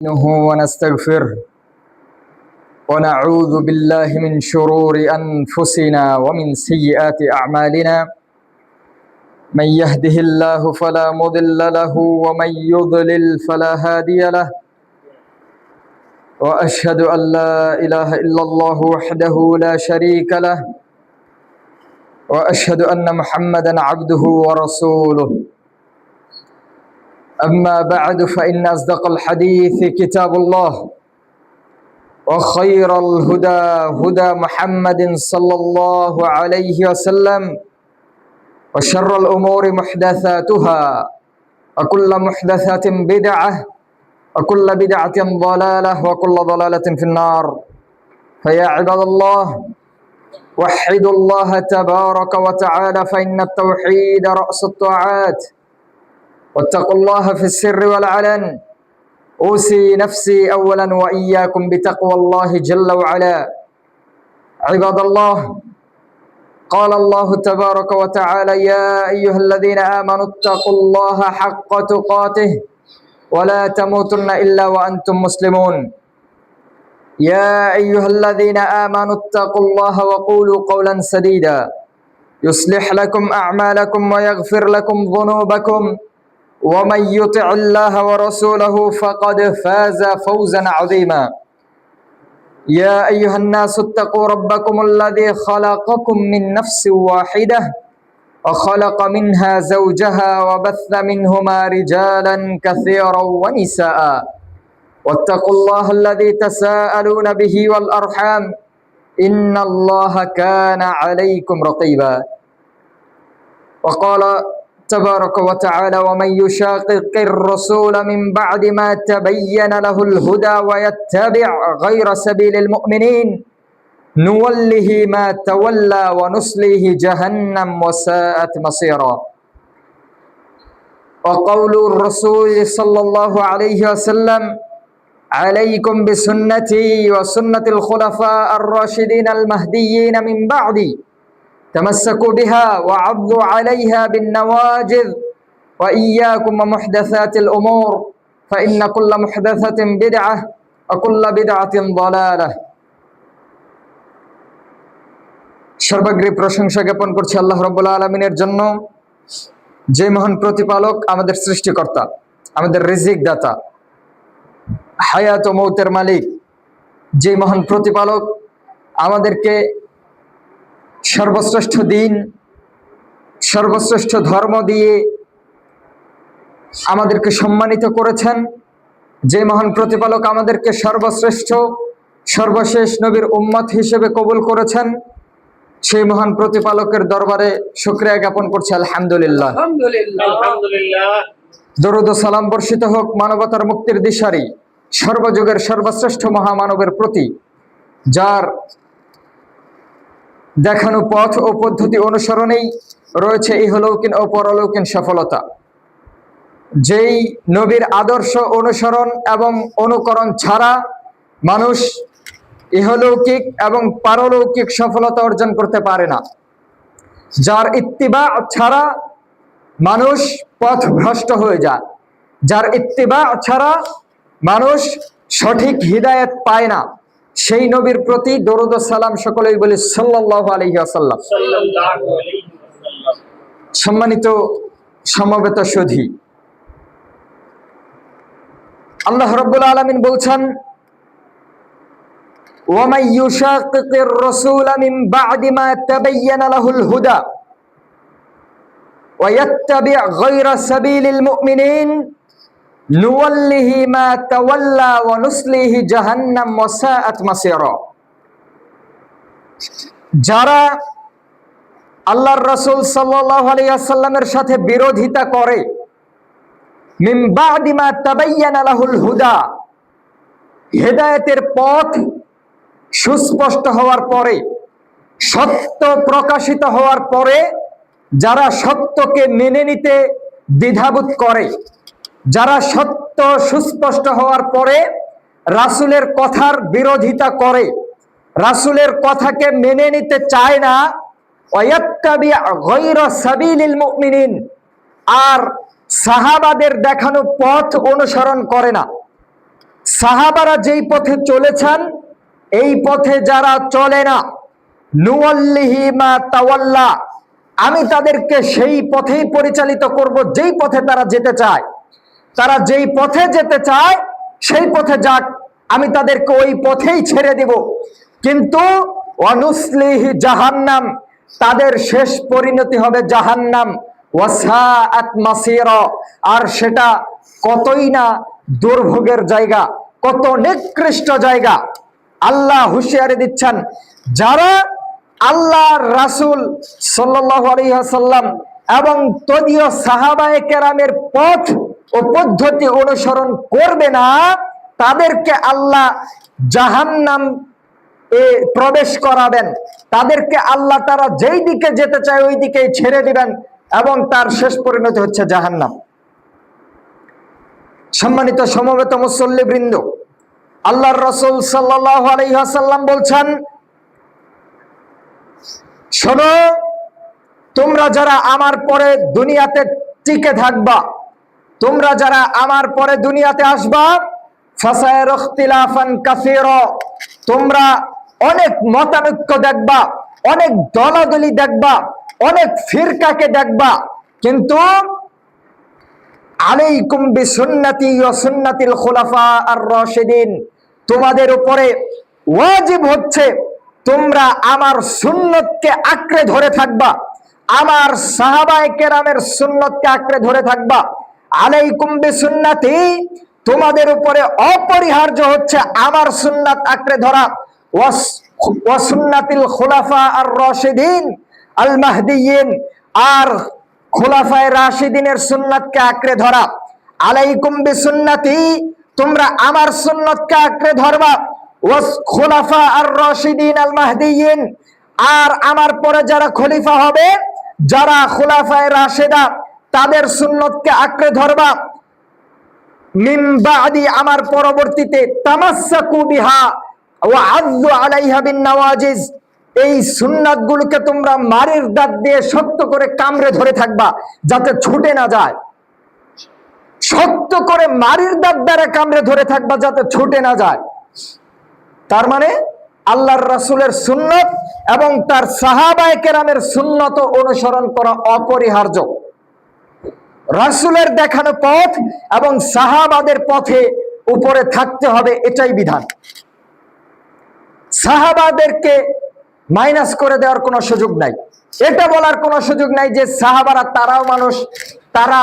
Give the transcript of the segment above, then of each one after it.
ونستغفره ونعوذ بالله من شرور أنفسنا ومن سيئات أعمالنا من يهده الله فلا مضل له ومن يضلل فلا هادي له وأشهد أن لا إله إلا الله وحده لا شريك له وأشهد أن محمدا عبده ورسوله أما بعد فإن أصدق الحديث كتاب الله وخير الهدى هدى محمد صلى الله عليه وسلم وشر الأمور محدثاتها وكل محدثة بدعة وكل بدعة ضلالة وكل ضلالة في النار فيا عباد الله وحدوا الله تبارك وتعالى فإن التوحيد رأس الطاعات واتقوا الله في السر والعلن أوصي نفسي أولا وإياكم بتقوى الله جل وعلا عباد الله قال الله تبارك وتعالى يا أيها الذين آمنوا اتقوا الله حق تقاته ولا تموتن إلا وأنتم مسلمون يا أيها الذين آمنوا اتقوا الله وقولوا قولا سديدا يصلح لكم أعمالكم ويغفر لكم ذنوبكم ومن يطع الله ورسوله فقد فاز فوزا عظيما يا أيها الناس اتقوا ربكم الذي خلقكم من نفس واحدة وخلق منها زوجها وبث منهما رجالا كثيرا ونساء واتقوا الله الذي تساءلون به والأرحام إن الله كان عليكم رقيبا وقال تبارك وتعالى ومن يشاقق الرسول من بعد ما تبين له الهدى ويتبع غير سبيل المؤمنين نوله ما تولى ونصليه جهنم وساءت مصيرا وقول الرسول صلى الله عليه وسلم عليكم بسنتي وسنة الخلفاء الراشدين المهديين من بعدي تمسكوا بها وعضوا عليها بالنواجذ وإياكم ومحدثات الأمور فإن كل محدثة بدعة وكل بدعة ضلالة সর্বাগ্রে প্রশংসা জ্ঞাপন করছি আল্লাহ রাব্বুল আলামিনের জন্য যে মহান প্রতিপালক আমাদের সৃষ্টিকর্তা আমাদের রিজিক দাতা হায়াত ও মৌতের মালিক যে মহান প্রতিপালক আমাদেরকে সর্বশ্রেষ্ঠ দিন সর্বশ্রেষ্ঠ ধর্ম দিয়ে আমাদেরকে সম্মানিত করেছেন যে মহান প্রতিপালক আমাদেরকে সর্বশ্রেষ্ঠ সর্বশেষ নবীর উম্মত হিসেবে কবুল করেছেন সেই মহান প্রতিপালকের দরবারে শুকরিয়া জ্ঞাপন করছি আলহামদুলিল্লাহ আলহামদুলিল্লাহ দরুদ ও সালাম বর্ষিত হোক মানবতার মুক্তির দিশারি সর্বযুগের সর্বশ্রেষ্ঠ মহামানবের প্রতি যার দেখানো পথ ও পদ্ধতি অনুসরণেই রয়েছে ইহলৌকিন ও পরলৌকিন সফলতা যেই নবীর আদর্শ অনুসরণ এবং অনুকরণ ছাড়া মানুষ ইহলৌকিক এবং পারলৌকিক সফলতা অর্জন করতে পারে না যার ইত্তিবা ছাড়া মানুষ পথভ্রষ্ট হয়ে যায় যার ইত্তিবা ছাড়া মানুষ সঠিক হিদায়াত পায় না সেই নবীর প্রতি দরুদ ও সালাম সকলেই বলি সাল্লাল্লাহু আলাইহি ওয়াসাল্লাম। সম্মানিত সমবেত সুধী আল্লাহ রাব্বুল আলামিন বলছেন ওয়া মান ইউশাকিকির রাসূল মিন বা'দি মা তাবায়্যানা লাহুল হুদা ওয়া ইয়াত্তাবি' গায়রা সাবিলিল মুমিনিন নুওয়াল্লিহি মা তাওয়াল্লা ওয়া নুসলিহি জাহান্নাম ওয়া সাআত মাসীরা যারা আল্লাহর রাসূল সাল্লাল্লাহু আলাইহি ওয়াসাল্লামের সাথে বিরোধিতা করে মিন বা'দি মা তাবায়্যানা লাহুল হুদা হেদায়েতের পথ সুস্পষ্ট হওয়ার পরে সত্য প্রকাশিত হওয়ার পরে যারা সত্যকে মেনে নিতে দ্বিধাবোধ করে যারা সত্য সুস্পষ্ট হওয়ার পরে রাসূলের কথার বিরোধিতা করে রাসূলের কথাকে মেনে নিতে চায় না ওয়ায়াত্তাবি' গায়রা সাবিলিল মুমিনিন আর সাহাবাদের দেখানো পথ অনুসরণ করে না সাহাবারা যেই পথে চলেছেন এই পথে যারা চলে না, নুওয়াল্লিহি মা তাওয়াল্লা, আমি তাদেরকে সেই পথেই পরিচালিত করব যেই পথে তারা যেতে চায়। তারা যেই পথে যেতে চায় সেই পথে যাক, আমি তাদেরকে ওই পথেই ছেড়ে দিব। কিন্তু ওয়ানুসলিহি জাহান্নাম, তাদের শেষ পরিণতি হবে জাহান্নাম। ওয়াসাআত মাসীরা, আর সেটা কতই না দুর্ভোগের জায়গা, কত নিকৃষ্ট জায়গা। আল্লাহ হুঁশিয়ারি দিচ্ছেন, যারা আল্লাহর রাসূল সাল্লাল্লাহু আলাইহি ওয়াসাল্লাম এবং তদীয় সাহাবায়ে কেরামের পথ ও পদ্ধতি অনুসরণ করবে না, তাদেরকে আল্লাহ জাহান্নাম প্রবেশ করাবেন। তাদেরকে আল্লাহ তারা যেই দিকে যেতে চায় ওই দিকেই ছেড়ে দিবেন এবং তার শেষ পরিণতি হচ্ছে জাহান্নাম। সম্মানিত সমবেত মুসল্লিবৃন্দ, আল্লাহর রাসূল সাল্লাল্লাহু আলাইহি ওয়াসাল্লাম বলছেন, শোনো, তোমরা যারা আমার পরে দুনিয়াতে টিকে থাকবা, তোমরা যারা আমার পরে দুনিয়াতে আসবা, ফাসায়ার ইখতিলাফান কাসীরা, তোমরা অনেক মতানৈক্য দেখবা, অনেক দলাদলি দেখবা, অনেক ফিরকাকে দেখবা, কিন্তু আলাইকুম বিসুন্নতি ওয়া সুন্নাতিল খুলাফা আর রাশিদিন, তোমাদের উপরে ওয়াজিব হচ্ছে তোমরা আমার সুন্নতকে আঁকড়ে ধরে থাকবা, আমার সাহাবায়ে কেরামের সুন্নতকে আঁকড়ে ধরে থাকবা। আলাইকুম বিসুন্নতি, তোমাদের উপরে অপরিহার্য হচ্ছে আমার সুন্নাত আঁকড়ে ধরা। ওয়া সুন্নাতিল খুলাফা আর রাশিদিন আল মাহদিয়িন, আর খুলাফায়ে রাশিদিনের সুন্নাতকে আঁকড়ে ধরা। আলাইকুম বিসুন্নতি, তোমরা আমার সুন্নাতকে আঁকড়ে ধরবা। ওয়াস খুলাফা আর রাশিদিন আল মাহদিয়িন, আর আমার পরে যারা খলিফা হবে, যারা খুলাফায়ে রাশিদা, তাদের সুন্নতকে আঁকড়ে ধরবা। মিন বাদি, আমার পরবর্তীতে, তামাসসাকু বিহা ওয়া আযু আলাইহা বিন নওয়াজিজ, এই সুন্নাতগুলোকে তোমরা মারির দাঁত দিয়ে শক্ত করে কামড়ে ধরে থাকবা যাতে ছুটে না যায়। শক্ত করে মারির দাঁত দ্বারা কামড়ে ধরে থাকবা যাতে ছুটে না যায়। তার মানে আল্লাহর রাসূলের সুন্নত এবং তার সাহাবায়ে কেরামের সুন্নত অনুসরণ করা অপরিহার্য। রাসূলের দেখানো পথ এবং সাহাবাদের পথে উপরে থাকতে হবে, এটাই বিধান। সাহাবাদেরকে মাইনাস করে দেওয়ার কোনো সুযোগ নাই। এটা বলার কোনো সুযোগ নাই যে সাহাবারা তারাও মানুষ, তারা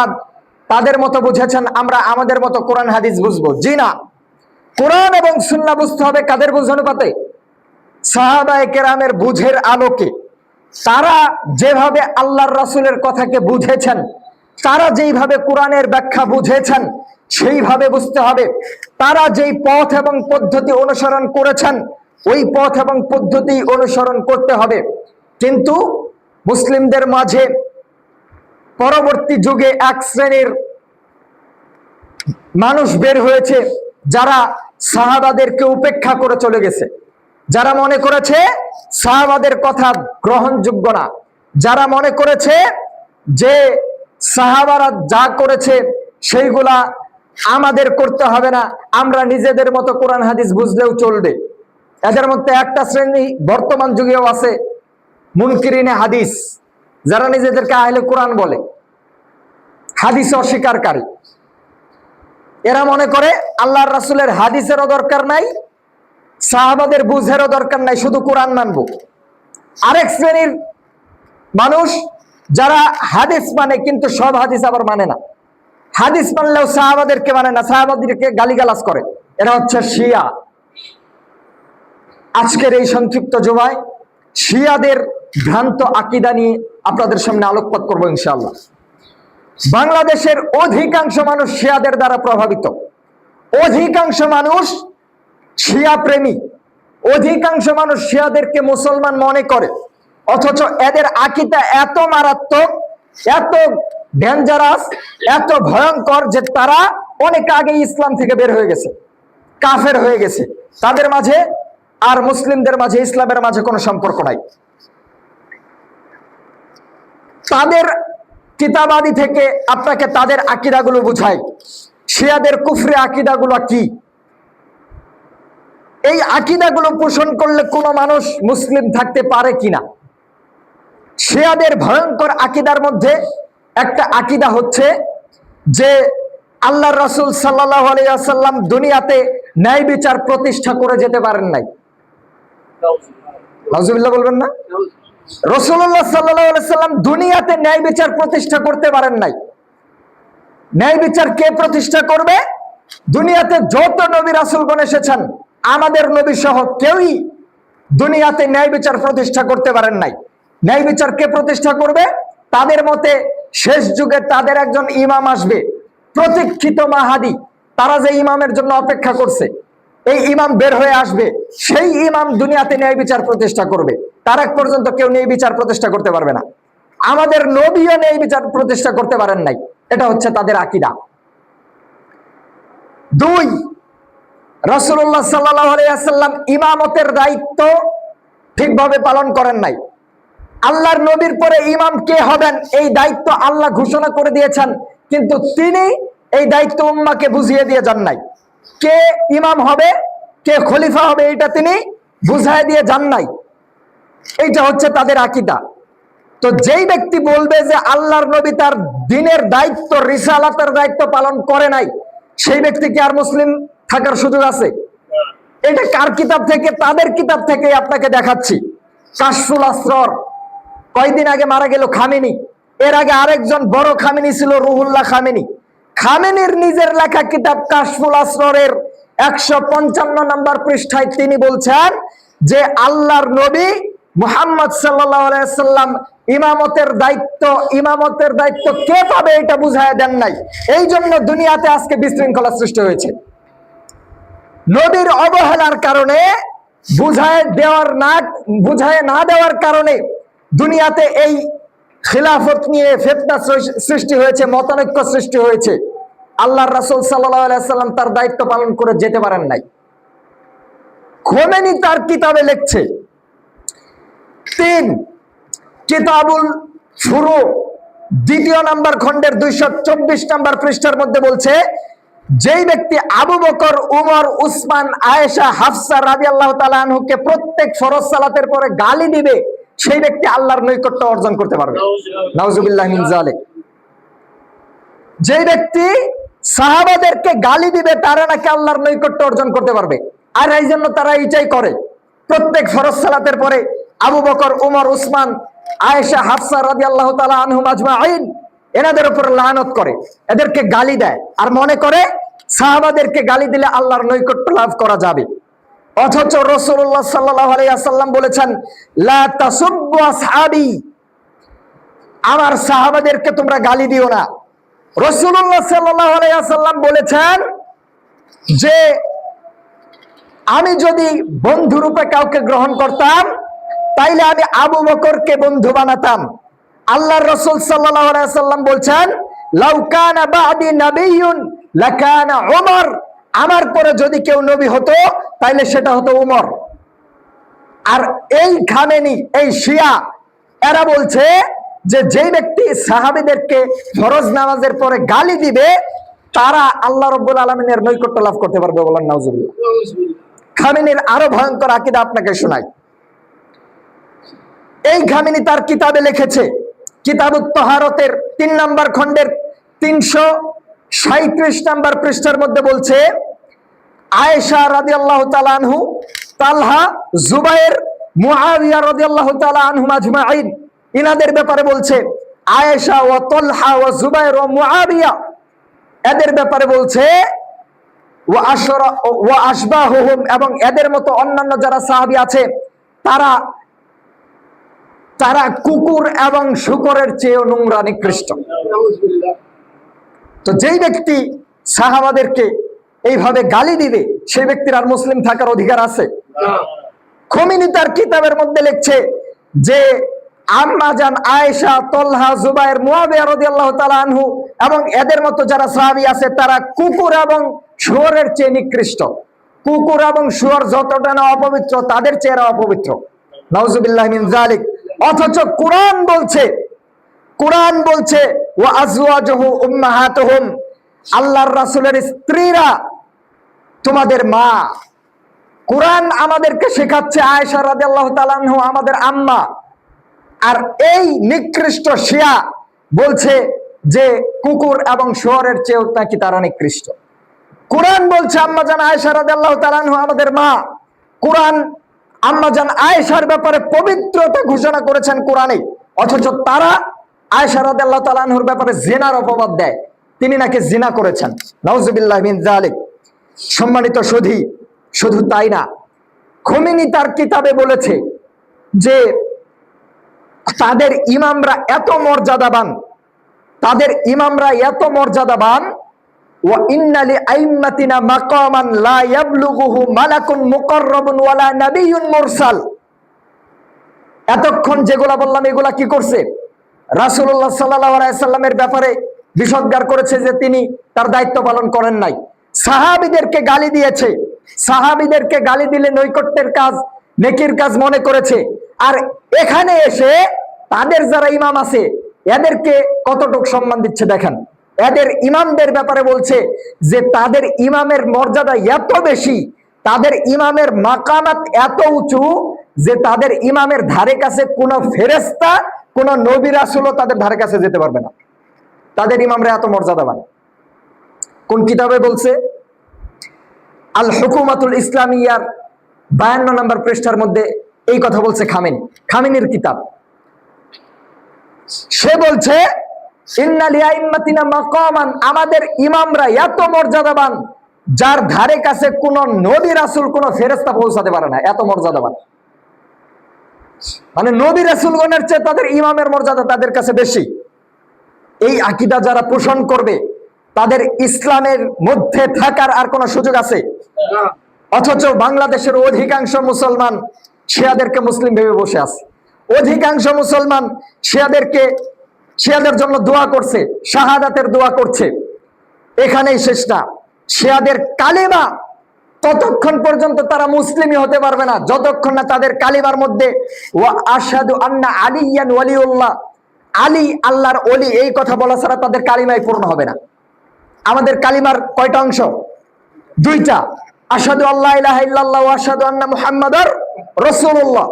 তাদের মতো বুঝেছেন, আমরা আমাদের মতো কোরআন হাদিস বুঝবো। জি না, কোরআন এবং সুন্নাহ বুঝতে হবে কাদের বুঝ অনুপাতে? সাহাবায়ে কেরামের বুঝের আলোকে। তারা যেভাবে আল্লাহর রাসূলের কথাকে বুঝেছেন, তারা যেইভাবে কোরআনের ব্যাখ্যা বুঝেছেন সেইভাবে বুঝতে হবে। তারা যেই পথ এবং পদ্ধতি অনুসরণ করেছেন ওই পথ এবং পদ্ধতি অনুসরণ করতে হবে। কিন্তু মুসলিমদের মাঝে পরবর্তী যুগে এক শ্রেণীর মানুষ বের হয়েছে যারা সাহাবাদেরকে উপেক্ষা করে চলে গেছে, যারা মনে করেছে সাহাবাদের কথা গ্রহণযোগ্য না, যারা মনে করেছে যে সাহাবারা যা করেছে সেইগুলা আমাদের করতে হবে না, আমরা নিজেদের মতো কোরআন হাদিস বুঝলেও চলবে। এদের মধ্যে একটা শ্রেণী বর্তমান যুগেও আছে, মুনকিরিনে হাদিস, যারা নিজেদেরকে আহলে কোরআন বলে, হাদিস অস্বীকারী। এরা মনে করে আল্লাহর রাসূলের হাদিসেরও দরকার নাই, সাহাবাদের বুঝেরও দরকার নাই, শুধু কোরআন মানবো। আরেক শ্রেণীর মানুষ যারা হাদিস মানে কিন্তু সব হাদিস আবার মানে না, হাদিস মানলেও সাহাবাদেরকে মানে না, সাহাবাদেরকে গালিগালাজ করে, এরা হচ্ছে শিয়া। আজকের এই সংক্ষিপ্ত জুমায় শিয়াদের ভ্রান্ত আকীদা নিয়ে আপনাদের সামনে আলোকপাত করবো ইনশাআল্লাহ। বাংলাদেশের অধিকাংশ মানুষ শিয়াদের দ্বারা প্রভাবিত, অধিকাংশ মানুষ শিয়া প্রেমী, অধিকাংশ মানুষ শিয়াদেরকে মুসলমান মনে করে, অথচ এদের আকীদা এত মারাত্মক, এত ডেঞ্জারাস, এত ভয়ঙ্কর যে তারা অনেক আগে ইসলাম থেকে বের হয়ে গেছে, কাফের হয়ে গেছে। তাদের মাঝে আর মুসলিমদের মাঝে, ইসলামের মাঝে কোনো সম্পর্ক নাই। তাদের কিতাবাদি থেকে আপনাকে তাদের আকীদাগুলো বুঝাই, শিয়াদের কুফরি আকীদাগুলো কি। এই আকীদাগুলো পোষণ করলে কোনো মানুষ মুসলিম থাকতে পারে কিনা? শিয়াদের ভয়ঙ্কর আকীদার মধ্যে একটা আকীদা হচ্ছে যে আল্লাহর রাসূল সাল্লাল্লাহু আলাইহি ওয়াসাল্লাম দুনিয়াতে ন্যায় বিচার প্রতিষ্ঠা করে যেতে পারেন নাই। নাউজুবিল্লাহ বলবেন না? রাসূলুল্লাহ সাল্লাল্লাহু আলাইহি ওয়াসাল্লাম দুনিয়াতে ন্যায় বিচার প্রতিষ্ঠা করতে পারেন নাই। ন্যায় বিচার কে প্রতিষ্ঠা করবে? দুনিয়াতে যত নবী রাসূলগণ এসেছেন আমাদের নবী সহ কেউই দুনিয়াতে ন্যায় বিচার প্রতিষ্ঠা করতে পারেন নাই। ন্যায় বিচার কে প্রতিষ্ঠা করবে? তাদের মতে শেষ যুগে তাদের একজন ইমাম আসবে, প্রতীক্ষিত মাহাদি। তারা যে ইমামের জন্য অপেক্ষা করছে, এই ইমাম বের হয়ে আসবে, সেই ইমাম দুনিয়াতে ন্যায় বিচার প্রতিষ্ঠা করবে। তার এক পর্যন্ত কেউ ন্যায় বিচার প্রতিষ্ঠা করতে পারবে না। আমাদের নবীও ন্যায় বিচার প্রতিষ্ঠা করতে পারেন নাই। এটা হচ্ছে তাদের আকীদা। দুই, রাসূলুল্লাহ সাল্লাল্লাহু আলাইহি ওয়াসাল্লাম ইমামতের দায়িত্ব ঠিকভাবে পালন করেন নাই। আল্লাহর নবীর পরে ইমাম কে হবেন এই দায়িত্ব আল্লাহ ঘোষণা করে দিয়েছেন, কিন্তু তিনি এই দায়িত্ব উম্মাহকে বুঝিয়ে দিয়ে যান নাই। কে ইমাম হবে, কে খলিফা হবে, এটা তিনি বুঝায় দিয়ে যান নাই। এইটা হচ্ছে তাদের আকীদা। তো যেই ব্যক্তি বলবে যে আল্লাহর নবী তার দ্বীনের দায়িত্ব, রিসালাতের দায়িত্ব পালন করে নাই, সেই ব্যক্তি কি আর মুসলিম থাকার সুযোগ আছে? এটা কার কিতাব থেকে? তাদের কিতাব থেকে আপনাকে দেখাচ্ছি। কাশফুল আসরর, কয়দিন আগে মারা গেল খামেনি। এর আগে আরেকজন বড় খামেনি ছিল, রুহুল্লাহ খামেনি। খামেনির নিজের লেখা কিতাব কাশফুল আসররের 155 নম্বর পৃষ্ঠায় তিনি বলছেন যে আল্লাহর নবী মুহাম্মদ সাল্লাল্লাহু আলাইহি ওয়াসাল্লাম ইমামতের দায়িত্ব কে পাবে এটা বুঝায় দেন নাই। এই জন্য দুনিয়াতে আজকে বিশৃঙ্খলা সৃষ্টি হয়েছে। নবীর অবহেলার কারণে, বুঝায় না দেওয়ার কারণে দুনিয়াতে এই খিলাফত নিয়ে ফিতনা সৃষ্টি হয়েছে, মতানৈক্য সৃষ্টি হয়েছে। আল্লাহর রাসূল সাল্লাল্লাহু আলাইহি ওয়াসাল্লাম তার দায়িত্ব পালন করে যেতে পারেন নাই। খোমেনি তার কিতাবে লিখছে, 3 কিতাবুল ফুরু 2 নম্বর খণ্ডের 224 নম্বর পৃষ্ঠার মধ্যে বলছে, যেই ব্যক্তি আবু বকর, উমর, উসমান, আয়েশা, হাফসা রাদিয়াল্লাহু তাআলা আনহুকে প্রত্যেক ফরজ সালাতের পরে গালি দিবে, সেই ব্যক্তি আল্লাহর নৈকট্য অর্জন করতে পারবে। নাউজুবিল্লাহ মিন যালিক। যেই ব্যক্তি সাহাবাদেরকে গালি দিবে তারা নাকি আল্লাহর নৈকট্য অর্জন করতে পারবে। আর এই জন্য তারা এইটাই করে, প্রত্যেক ফরজ সালাতের পরে আবু বকর, উমর, উসমান, আয়েশা, হাফসা রাদিয়াল্লাহু তাআলা আনহুম আজমাইন এনাদের উপর লানত করে, এদেরকে গালি দেয়, আর মনে করে সাহাবাদেরকে গালি দিলে আল্লাহর নৈকট্য লাভ করা যাবে। অথচ রাসূলুল্লাহ সাল্লাল্লাহু আলাইহি ওয়াসাল্লাম বলেছেন, লা তাসুব্বু আসহাবি, আমার সাহাবাদেরকে তোমরা গালি দিও না। রাসূলুল্লাহ সাল্লাল্লাহু আলাইহি ওয়াসাল্লাম বলেছেন যে আমি যদি বন্ধুরূপে কাউকে গ্রহণ করতাম তাইলে আমি আবু বকরকে বন্ধু বানাতাম। আল্লাহর রাসূল সাল্লাল্লাহু আলাইহি ওয়াসাল্লাম বলছেন, লাউ কানা বাদি নাবিয়্যুন লাকানা উমর, আমার পরে যদি কেউ নবী হতো তাইলে সেটা হতো উমর। আর এই খামেনি, এই শিয়া, এরা বলছে যে যেই ব্যক্তি সাহাবীদেরকে ফরজ নামাজের পরে গালি দিবে তারা আল্লাহ রাব্বুল আলামিনের নৈকট্য লাভ করতে পারবে। বলেন নাউজুবিল্লাহ। খামেনির আরো ভয়ঙ্কর আকীদা আপনাকে শোনাই। এই খামেনি তার কিতাবে লিখেছে, কিতাবুত তাহারাতের 3 নম্বর খণ্ডের 337 নম্বর পৃষ্ঠার মধ্যে বলছে, আয়েশা রাদিয়াল্লাহু তাআলা আনহু, তালহা, জুবায়ের, মুআবিয়া রাদিয়াল্লাহু তাআলা আনহুম আজমাইন, ইনাদের ব্যাপারে বলছে, আয়েশা ও তালহা ও জুবায়ের ও মুআবিয়া, এদের ব্যাপারে বলছে, ওয়া আশবাহুহুম, এবং এদের মতো অন্যান্য যারা সাহাবী আছে তারা কুকুর এবং শূকরের চেয়েও নোংরা, নিকৃষ্ট। তো যেই ব্যক্তি সাহাবাদেরকে এইভাবে গালি দিবে সেই ব্যক্তির আর মুসলিম থাকার অধিকার আছে? খোমেনি তার কিতাবের মধ্যে লিখছে যে আম্মা জান আয়েশা, তালহা, জুবায়ের, মুআবিয়া রাদিয়াল্লাহু তাআলা আনহু এবং এদের মতো যারা সাহাবী আছে তারা কুকুর এবং শুয়োরের চেয়ে নিকৃষ্ট। কুকুর এবং শুয়োর যতটা না অপবিত্র তাদের চেয়ে এরা অপবিত্র। নাউজুবিল্লাহ মিন যালিক। অথচ কোরআন বলছে ওয়া আজওয়াজুহু উম্মাহাতুহুম, আল্লাহর রাসূলের স্ত্রীরা তোমাদের মা। কোরআন আমাদেরকে শেখাচ্ছে আয়েশা রাদিয়াল্লাহু তাআলা আনহা আমাদের আম্মা, আর এই নিকৃষ্ট শিয়া বলছে যে কুকুর এবং শুয়োরের চেয়েও নাকি তারা নিকৃষ্ট। কোরআন বলছে আম্মাজান আয়েশা রাদিয়াল্লাহু তাআলা আনহা আমাদের মা। কোরআন আম্মাজান আয়েশার ব্যাপারে পবিত্রতা ঘোষণা করেছেন কোরআনে, অথচ তারা আয়েশা রাদিয়াল্লাহু তাআলা আনহার ব্যাপারে জিনার অপবাদ দেয়, তিনি নাকি জিনা করেছেন। নাউজুবিল্লাহ মিন যালিক। সম্মানিত সুধী, শুধু তাই না, খোমেনি তার কিতাবে বলেছে যে তাদের ইমামরা এত মর্যাদাবান, তাদের ইমামরা এত মর্যাদাবান, ওয়া ইন্না লিআইম্মাতিনা মাকামান লা ইয়াবলুগুহু মালাকুন মুকাররাবুন ওয়ালা নাবিয়্যুন মুরসাল। এতক্ষণ যেগুলা বললাম এগুলা কি করছে? রাসূলুল্লাহ সাল্লাল্লাহু আলাইহি সাল্লামের ব্যাপারে বিষোদ্গার করেছে যে তিনি তার দায়িত্ব পালন করেন নাই। সাহাবীদেরকে গালি দিয়েছে, সাহাবীদেরকে গালি দিলে নৈকট্যের কাজ, নেকির কাজ মনে করেছে। আর এখানে এসে তাদের যারা ইমাম আছে এদেরকে কতটুকু সম্মান দিচ্ছে দেখেন। এদের ইমামদের ব্যাপারে বলছে যে তাদের ইমামের মর্যাদা এত বেশি, তাদের ইমামের মাকামাত এত উঁচু যে তাদের ইমামের ধারে কাছে কোনো ফেরেশতা, কোনো নবী রাসূলও তাদের ধারে কাছে যেতে পারবে না। তাদের ইমামরা এত মর্যাদাবান। কোন কিতাবে বলছে? আল হুকুমাতুল ইসলামিয়ার 52 নম্বর পৃষ্ঠার মধ্যে এই কথা বলছে খামেনির কিতাব। সে বলছে ইন্না লিআইম্মাতিনা মাকামান, আমাদের ইমামরা এত মর্যাদাবান যার ধারে কাছে কোন নবী রাসূল, কোন ফেরেশতা পৌঁছাতে পারে না, এত মর্যাদাবান। মানে নবী রাসূলগণের চেয়ে তাদের ইমামের মর্যাদা তাদের কাছে বেশি। এই আকীদা যারা পোষণ করবে তাদের ইসলামের মধ্যে থাকার আর কোন সুযোগ আছে? অথচ বাংলাদেশের অধিকাংশ মুসলমান শিয়াদেরকে মুসলিম ভেবে বসে আছে। অধিকাংশ মুসলমান শিয়াদের জন্য দোয়া করছে, শাহাদাতের দোয়া করছে। এখানেই শেষ না, শিয়াদের কালিমা ততক্ষণ পর্যন্ত তারা মুসলিমই হতে পারবে না যতক্ষণ না তাদের কালিমার মধ্যে ওয়া আশহাদু আন্না আলিয়ান ওয়ালিউল্লাহ, আলী আল্লাহর ওলি, এই কথা বলা ছাড়া তাদের কালিমাই পূর্ণ হবে না। আমাদের কালিমার কয়টা অংশ? দুইটা, আশহাদু আল্লা ইলাহা ইল্লাল্লাহ ওয়া আশহাদু আন্না মুহাম্মাদার রাসূলুল্লাহ।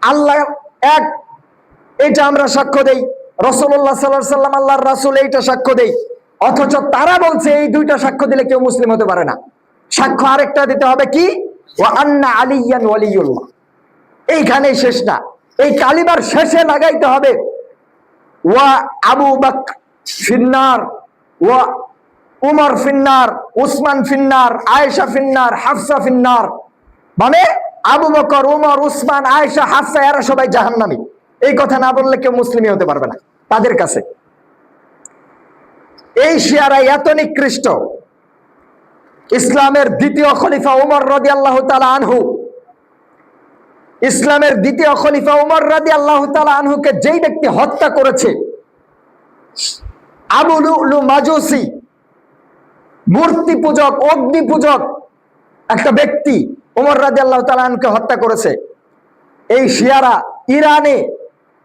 আল্লাহ এক, এটা আমরা সাক্ষ্য দেই, রাসূলুল্লাহ সাল্লাল্লাহু আলাইহি ওয়াসাল্লাম আল্লাহর রাসূল, এইটা সাক্ষ্য দেই। অথচ তারা বলছে এই দুইটা সাক্ষ্য দিলে কেউ মুসলিম হতে পারে না। সাক্ষ্য আরেকটা দিতে হবে কি? ওয়া আন্না আলিয়ান ওয়ালিউল্লাহ। এইখানেই শেষ না, এই কালিমার শেষে লাগাইতে হবে ওয়া আবু বকর ফিন্নার, ওয়া উমর ফিন্নার, উসমান ফিন্নার, আয়েশা ফিন্নার, হাফসা ফিন্নার। মানে আবু বকর, উমর, উসমান, আয়েশা, হাফসা এরা সবাই জাহান্নামী। এই কথা না বললে কেউ মুসলিমই হতে পারবে না তাদের কাছে। এই শিয়ারা এত নিকৃষ্ট, ইসলামের দ্বিতীয় খলিফা উমর রাদিয়াল্লাহু তাআলা আনহু, ইসলামের দ্বিতীয় খলিফা উমর রাদিয়াল্লাহু তাআলা আনহুকে যেই ব্যক্তি হত্যা করেছে, আবু লুলু মাজুসি, মূর্তি পূজক, অগ্নি পূজক একটা ব্যক্তি উমর রাদিয়াল্লাহু তাআলা আনহুকে হত্যা করেছে। এই শিয়ারা ইরানে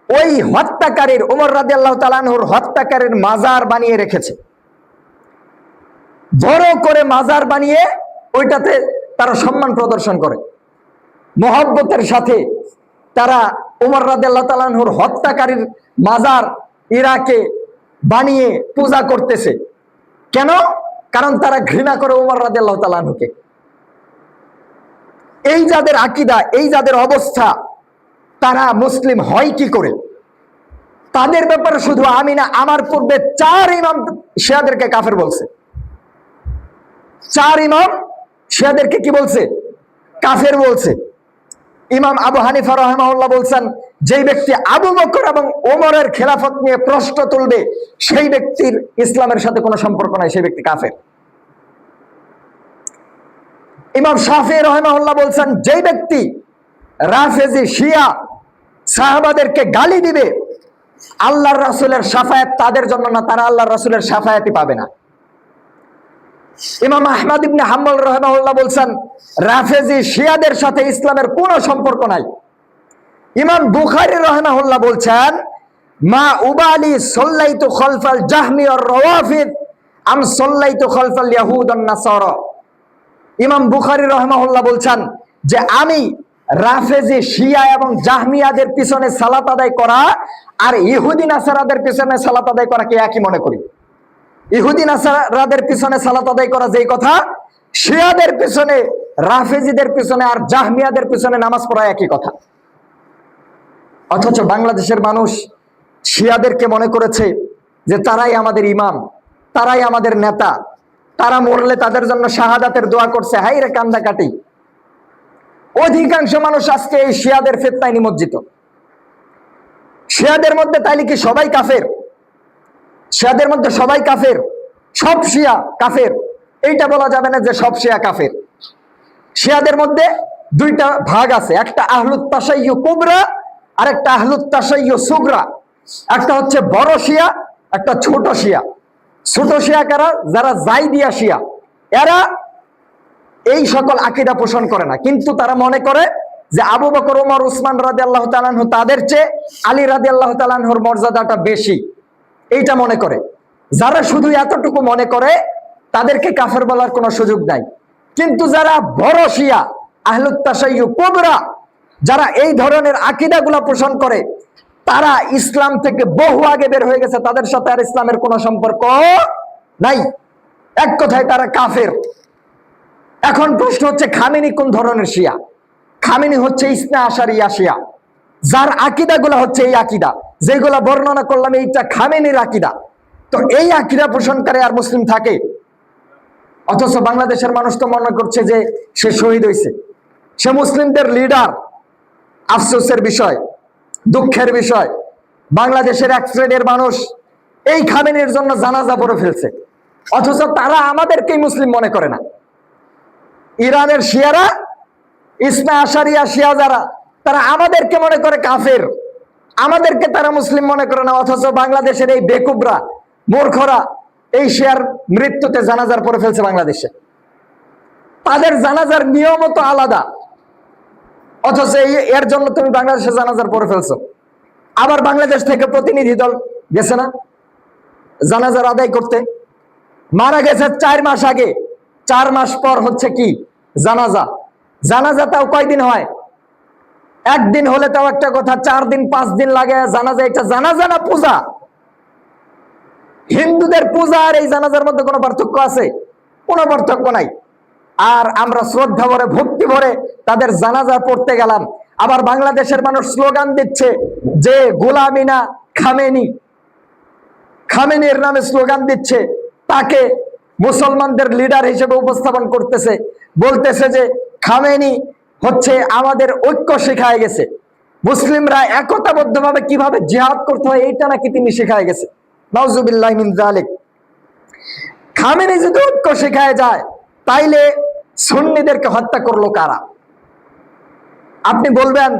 ওই হত্যাকারীর, উমর রাদিয়াল্লাহু তাআলা আনহুর হত্যাকারীর মাজার বানিয়ে রেখেছে, বড় করে মাজার বানিয়ে ওইটাতে তারা সম্মান প্রদর্শন করে, মহব্বতের সাথে তারা উমর রাদিয়াল্লাহু তাআলা আনহুর হত্যাকারীর মাজার ইরাকে বানিয়ে পূজা করতেছে। কেন? কারণ তারা ঘৃণা করে উমর রাদিয়াল্লাহু তাআলা আনহুকে। এই যাদের আকীদা, এই যাদের অবস্থা, তারা মুসলিম হয় কি করে? তাদের ব্যাপারে শুধু আমি না, আমার পূর্বে 4 ইমাম শিয়াদেরকে কাফের বলছে। 4 ইমাম শিয়াদেরকে কি বলছে? কাফের বলছে। ইমাম আবু হানিফা রাহিমাহুল্লাহ বলছেন, যেই ব্যক্তি আবু বকর এবং ওমরের খেলাফত নিয়ে প্রশ্ন তুলবে সেই ব্যক্তির ইসলামের সাথে কোনো সম্পর্ক নাই, সেই ব্যক্তি কাফের। ইমাম শাফিঈ রাহিমাহুল্লাহ বলছেন, যেই ব্যক্তি রাফেজি শিয়া সাহাবাদেরকে গালি দিবে, আল্লাহর রাসূলের শাফায়াত তাদের জন্য না, তারা আল্লাহর রাসূলের শাফায়াতই পাবে না। ইমাম আহমদ ইবনে হাম্বল রাহিমাহুল্লাহ বলছেন, রাফেজি শিয়াদের সাথে ইসলামের কোনো সম্পর্ক নাই। ইমাম বুখারী রাহিমাহুল্লাহ বলছেন, মা উবালি সাল্লাইতু খালফাল জাহমি ওয়ার রাওয়াফিদ আম সাল্লাইতু খালফাল ইয়াহুদ ওয়ান নাসারা। ইমাম বুখারী রাহিমাহুল্লাহ বলছেন যে আমি রাফেজি, শিয়া এবং জাহমিয়াদের পিছনে সালাত আদায় করা আর ইহুদি নাসারাদের পিছনে সালাত আদায় করাকে একই মনে করি। ইহুদি নাসারাদের পিছনে সালাত আদায় করা যেই কথা, শিয়াদের পিছনে, রাফেজিদের পিছনে আর জাহমিয়াদের পিছনে নামাজ পড়া একই কথা। অথচ বাংলাদেশের মানুষ শিয়াদেরকে মনে করেছে যে তারাই আমাদের ইমাম, তারাই আমাদের নেতা, তারা মরলে তাদের জন্য শাহাদাতের দোয়া করছে। হাই রে কান্দাকাটি। অধিকাংশ মানুষ আজকে এই শিয়াদের ফিতনায় নিমজ্জিত। শিয়াদের মধ্যে তাইলে কি সবাই কাফের? শিয়াদের মধ্যে সবাই কাফের? সব শিয়া কাফের এইটা বলা যাবে না যে সব শিয়া কাফের। শিয়াদের মধ্যে দুইটা ভাগ আছে, একটা আহলুত তাশাইয়্যু কুবরা আর একটা আহলুত তাশাইয়্যু সুগরা। একটা হচ্ছে বড় শিয়া, একটা ছোট শিয়া। ছোট শিয়া কারা? যারা জাইদিয়া শিয়া। এরা এই সকল আকীদা পোষণ করে না, কিন্তু তারা মনে করে যে আবু বকর, ওমর, উসমান রাদিয়াল্লাহু তাআলা আনহু তাদের চেয়ে আলী রাদিয়াল্লাহু তাআলা আনহুর মর্যাদাটা বেশি, এইটা মনে করে। যারা শুধু এতটুকু মনে করে তাদেরকে কাফের বলার কোনো সুযোগ নাই। কিন্তু যারা বড় শিয়া, আহলুত তাশাইয়্যু কুবরা, যারা এই ধরনের আকীদাগুলা পোষণ করে, তারা ইসলাম থেকে বহু আগে বের হয়ে গেছে, তাদের সাথে আর ইসলামের কোনো সম্পর্ক নাই। এক কথায় তারা কাফের। এখন প্রশ্ন হচ্ছে খামেনি কোন ধরনের শিয়া? খামেনি হচ্ছে ইসনা আশারিয়া শিয়া, যার আকীদাগুলা হচ্ছে এই আকীদা যেগুলা বর্ণনা করলাম, এইটা খামেনির আকীদা। তো এই আকীদা পোষণকারী আর মুসলিম থাকে? অথচ বাংলাদেশের মানুষ তো মনে করছে যে সে শহীদ হয়েছে, সে মুসলিমদের লিডার। আফসোসের বিষয়, দুঃখের বিষয়, বাংলাদেশের এক শ্রেণীর মানুষ এই খামেনির জন্য জানাজা পড়ে ফেলছে, অথচ তারা আমাদেরকেই মুসলিম মনে করে না। ইরানের শিয়ারা, ইসনা আশারিয়া শিয়া যারা, তারা আমাদেরকে মনে করে কাফের, আমাদেরকে তারা মুসলিম মনে করে না। অথচ বাংলাদেশের এই বেকুবরা, মূর্খরা এই শিয়ার মৃত্যুতে জানাজার পড়ে ফেলছে বাংলাদেশে। তাদের জানাজার নিয়ম তো আলাদা, অথচ এর জন্য তুমি বাংলাদেশে জানাজার পড়ে ফেলছো। আবার বাংলাদেশ থেকে প্রতিনিধি দল গেছে না জানাজার আদায় করতে? মারা গেছে 4 মাস আগে, 4 মাস পর হচ্ছে কি জানাজা। জানাজা তাও কয়দিন হয়? একদিন হলে তাও একটা কথা, 4 দিন 5 দিন লাগে জানাজা। এটা জানাজা না পূজা? হিন্দুদের পূজা আর এই জানাজার মধ্যে কোনো পার্থক্য আছে? কোনো পার্থক্য নাই। আর আমরা শ্রদ্ধা ভরে, ভক্তি ভরে তাদের জানাজা পড়তে গেলাম। আবার বাংলাদেশের মানুষ স্লোগান দিচ্ছে যে গোলামি না খামেনি, খামেনির নামে স্লোগান দিচ্ছে, তাকে মুসলমানদের লিডার হিসেবে উপস্থাপন করতেছে, বলতেছে যে খামেনি হচ্ছে আমাদের ঐক্য শিখায় গেছে, মুসলিমরা একতাবদ্ধভাবে কিভাবে জিহাদ করতে হয় এইটা নাকি তিনি শিখায় গেছে। নাউজুবিল্লাহি মিন যালিক। খামেনি যদি ঐক্য শিখায় যায়, তাইলে সুন্নিদেরকে হত্যা করলো কারা? আপনি বলবেন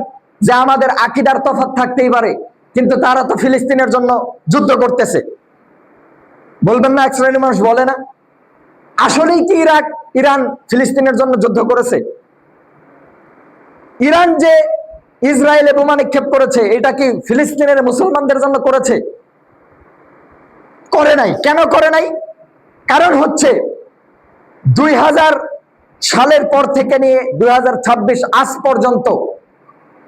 যে আমাদের আকীদার তফাৎ থাকতেই পারে, কিন্তু তারা তো ফিলিস্তিনের জন্য যুদ্ধ করতেছে, বলবেন না? এক শ্রেণীর মানুষ বলে না? আসলেই কি ইরান ফিলিস্তিনের জন্য যুদ্ধ করেছে? ইরান যে ইসরায়েলে বোমা নিক্ষেপ করেছে, এটা কি ফিলিস্তিনের মুসলমানদের জন্য করেছে? করে নাই। কেন করে নাই? কারণ হচ্ছে 2000 সালের পর থেকে নিয়ে 2026 আজ পর্যন্ত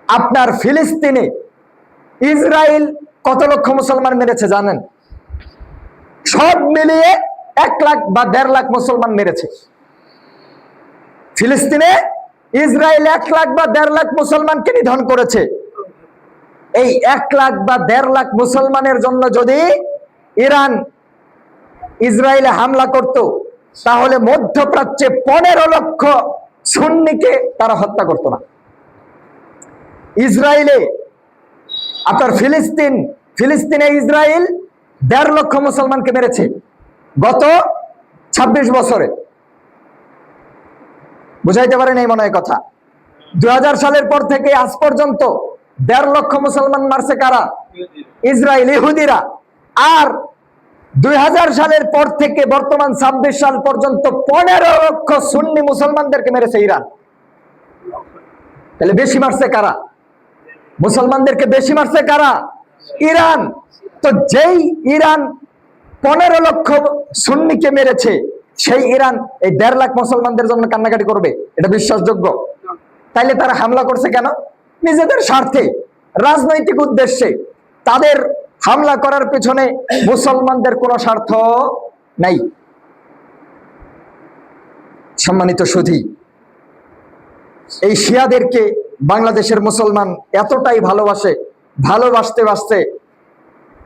আপনার ফিলিস্তিনে ইসরায়েল কত লক্ষ মুসলমান মেরেছে জানেন? সব মিলিয়ে 1 লাখ বা 1.5 লাখ মুসলমান মেরেছে। ফিলিস্তিনে ইসরায়েল 1 লাখ বা 1.5 লাখ মুসলমানকে নিধন করেছে। এই 1 লাখ বা 1.5 লাখ মুসলমানের জন্য যদি ইরান ইসরায়েলে হামলা করত, তাহলে মধ্যপ্রাচ্যে 15 লক্ষ সুন্নিকে তারা হত্যা করত না। ইসরায়েলে আপনার ফিলিস্তিনে ইসরায়েল 1.5 লক্ষ মুসলমানকে মেরেছে গত 26 বছরে। বুঝাইতে পারেন এই মনে হয় কথা? 2000 সালের পর থেকে আজ পর্যন্ত 1.5 লক্ষ মুসলমান মারছে কারা? ইসরায়েল, ইহুদিরা। আর 2000 সালের পর থেকে বর্তমান 26 সাল পর্যন্ত 15 লক্ষ সুন্নি মুসলমানদেরকে মেরেছে ইরান। তাহলে বেশি মারছে কারা? মুসলমানদেরকে বেশি মারছে কারা? ইরান। তো যেই ইরান 15 লক্ষ সুন্নিকে মেরেছে, সেই ইরান এই 1.5 লাখ মুসলমানদের জন্য কান্নাকাটি করবে? এটা বিশ্বাসযোগ্য? তাইলে তারা হামলা করছে কেন? নিজেদের স্বার্থে, রাজনৈতিক উদ্দেশ্যে। তাদের হামলা করার পেছনে মুসলমানদের কোনো স্বার্থ নাই। সম্মানিত সুধী, এই শিয়াদেরকে বাংলাদেশের মুসলমান এতটাই ভালোবাসতে বাসতে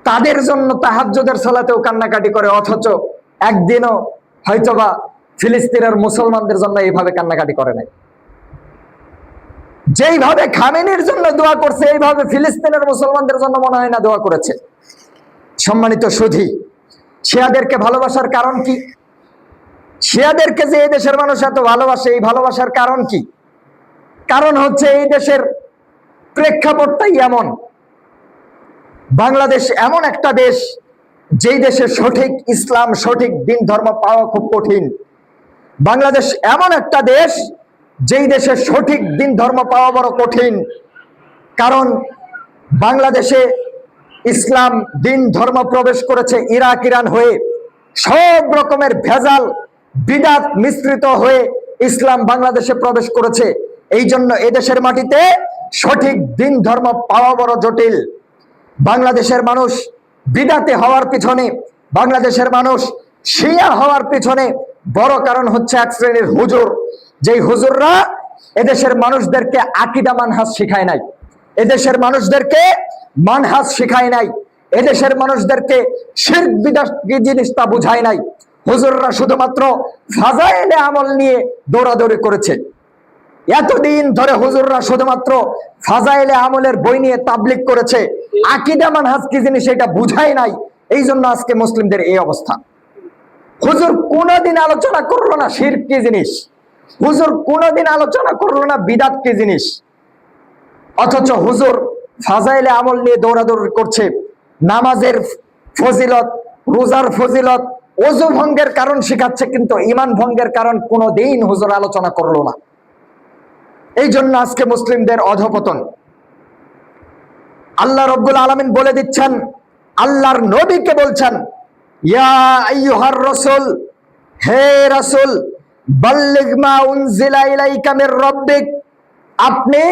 তাদের জন্য তাহাজ্জুদের সালাতেও কান্নাকাটি করে, অথচ একদিনও হয়তোবা ফিলিস্তিনের মুসলমানদের জন্য এইভাবে কান্নাকাটি করে নাই। যেইভাবে খামেনির জন্য দোয়া করছে, এইভাবে ফিলিস্তিনের মুসলমানদের জন্য মনে হয় না দোয়া করেছে। সম্মানিত সুধী, শিয়াদেরকে ভালোবাসার কারণ কি? শিয়াদেরকে যে এই দেশের মানুষ এত ভালোবাসে, এই ভালোবাসার কারণ কি? কারণ হচ্ছে এই দেশের প্রেক্ষাপটটাই এমন। বাংলাদেশ এমন একটা দেশ, যেই দেশে সঠিক ইসলাম, সঠিক দিন ধর্ম পাওয়া খুব কঠিন। বাংলাদেশ এমন একটা দেশ, যেই দেশে সঠিক দিন ধর্ম পাওয়া বড় কঠিন। কারণ বাংলাদেশে ইসলাম দিন ধর্ম প্রবেশ করেছে ইরাক ইরান হয়ে, সব রকমের ভেজাল বিদাত মিশ্রিত হয়ে ইসলাম বাংলাদেশে প্রবেশ করেছে। এই জন্য এদেশের মাটিতে সঠিক দিন ধর্ম পাওয়া বড় জটিল। বাংলাদেশের মানুষ বিদাতে হওয়ার পিছনে, বাংলাদেশের মানুষ শিয়া হওয়ার পিছনে বড় কারণ হচ্ছে এক শ্রেণীর হুজুর, যেই হুজুররা এদেশের মানুষদেরকে আকীদা মানহাজ শিখায় নাই, এদেশের মানুষদেরকে মানহাজ শিখায় নাই, এদেশের মানুষদেরকে শিরক বিদআত কি জিনিস তা বুঝায় নাই। হুজুররা শুধুমাত্র ফাজাইলে আমল নিয়ে দৌড়াদৌড়ি করেছে। এতদিন ধরে হুজুররা শুধুমাত্র ফাজাইলে আমলের বই নিয়ে তাবলিগ করেছে, আকীদা মানহাজ কি জিনিস এটা বুঝায় নাই। এই জন্য আজকে মুসলিমদের এই অবস্থা। হুজুর কোনোদিন আলোচনা করলো না শিরক কি জিনিস, হুজুর কোনোদিন আলোচনা করলো না বিদআত কি জিনিস, অথচ হুজুর ফাজাইলে আমল নিয়ে দৌড়াদৌড়ি করছে। নামাজের ফজিলত, রোজার ফজিলত, ওযু ভঙ্গের কারণ শিখাচ্ছে, কিন্তু ঈমান ভঙ্গের কারণ কোনোদিন হুজুর আলোচনা করলো না। এই জন্য আজকে মুসলিমদের অধপতন। আল্লাহ রাব্বুল আলামিন বলে দিচ্ছেন, আল্লাহর নবীকে বলছেন, ইয়া আইয়ুহার রাসূল, হে রাসূল, বাল্লিগ মা উনজিলা ইলাইকা মির রাব্বিক, আপনি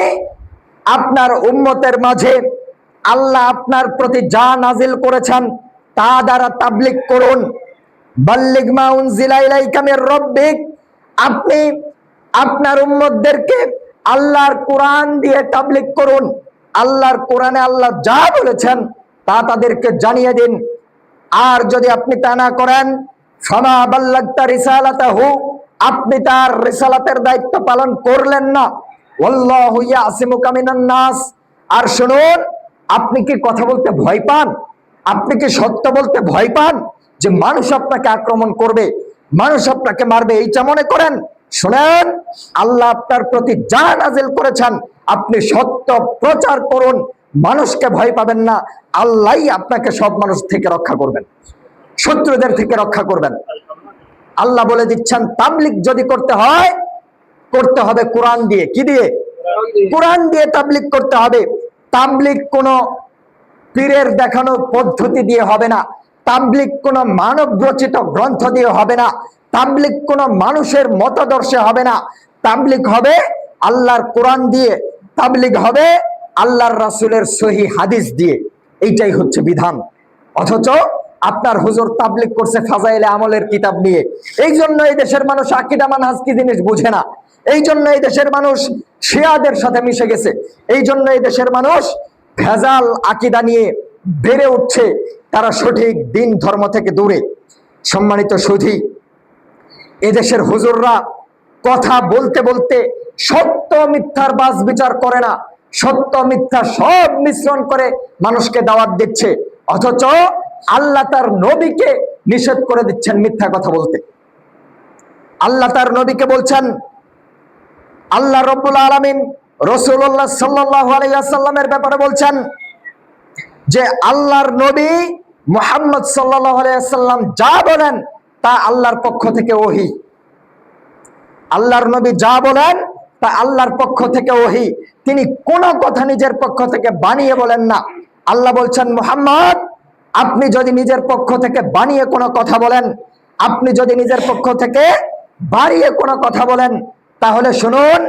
আপনার উম্মতের মাঝে আল্লাহ আপনার প্রতি যা নাজিল করেছেন তা দ্বারা তাবলীগ করুন। বাল্লিগ মা উনজিলা ইলাইকা মির রাব্বিক, আপনি আপনার উম্মতদেরকে আল্লাহর কোরআন দিয়ে তাবলীগ করুন। আল্লাহর কোরআনে আল্লাহ যা বলেছেন তা তাদেরকে জানিয়ে দিন। আর যদি আপনি তা না করেন, ফামা বাল্লাগতা রিসালাতাহু, আপনি তার রিসালাতের দায়িত্ব পালন করলেন না। ওয়াল্লাহু ইয়াসিমুকা মিনান নাস, আর শুনুন, আপনি কি কথা বলতে ভয় পান? আপনি কি সত্য বলতে ভয় পান যে মানুষ আপনাকে আক্রমণ করবে, মানুষ আপনাকে মারবে? এইটা মনে করেন? শুনেন, আল্লাহ আপনার প্রতি যা নাজিল করেছেন আপনি সত্য প্রচার করুন, মানুষকে ভয় পাবেন না। আল্লাহই আপনাকে সব মানুষ থেকে রক্ষা করবেন, শত্রুদের থেকে রক্ষা করবেন। আল্লাহ বলে দিচ্ছেন, তাবলীগ যদি করতে হয়, করতে হবে কোরআন দিয়ে। কি দিয়ে? কোরআন দিয়ে তাবলীগ করতে হবে। তাবলীগ কোনো পীরের দেখানো পদ্ধতি দিয়ে হবে না, তাবলীগ কোনো মানব রচিত গ্রন্থ দিয়ে হবে না, তাবলীগ কোনো মানুষের মতাদর্শে হবে না। তাবলীগ হবে আল্লাহর কোরআন দিয়ে, তাবলীগ হবে আল্লাহর রাসূলের সহিহ হাদিস দিয়ে। এইটাই হচ্ছে বিধান। অথচ আপনার হুজুর তাবলীগ করছে ফাজাইলে আমলের কিতাব নিয়ে। এই জন্য এই দেশের মানুষ আকীদা মানহাজ কি জিনিস বুঝে না। এই জন্য এই দেশের মানুষ শিয়াদের সাথে মিশে গেছে। এই জন্য এই দেশের মানুষ ভেজাল আকীদা নিয়ে বেড়ে উঠছে, তারা সঠিক দিন ধর্ম থেকে দূরে। সম্মানিত সুধী, এদেশের হুজুররা কথা বলতে বলতে সত্য মিথ্যার বাছ বিচার করে না, সত্য মিথ্যা সব মিশ্রণ করে মানুষকে দাওয়াত দিচ্ছে। অথচ আল্লাহ তার নবীকে নিষেধ করে দিচ্ছেন মিথ্যা কথা বলতে। আল্লাহ তার নবীকে বলছেন, আল্লাহ রাব্বুল আলামিন রাসূলুল্লাহ সাল্লাল্লাহু আলাইহি ওয়াসাল্লামের ব্যাপারে বলছেন যে আল্লাহর নবী মুহাম্মদ সাল্লাল্লাহু আলাইহি ওয়াসাল্লাম যা বলেন তা আল্লাহর পক্ষ থেকে ওহী। আল্লাহর নবী যা বলেন তা আল্লাহর পক্ষ থেকে ওহী। তিনি কোনো কথা নিজের পক্ষ থেকে বানিয়ে বলেন না। আল্লাহ বলছেন, মুহাম্মদ, আপনি যদি নিজের পক্ষ থেকে বানিয়ে কোনো কথা বলেন, আপনি যদি নিজের পক্ষ থেকে বাড়িয়ে কোনো কথা বলেন তাহলে শুনুন,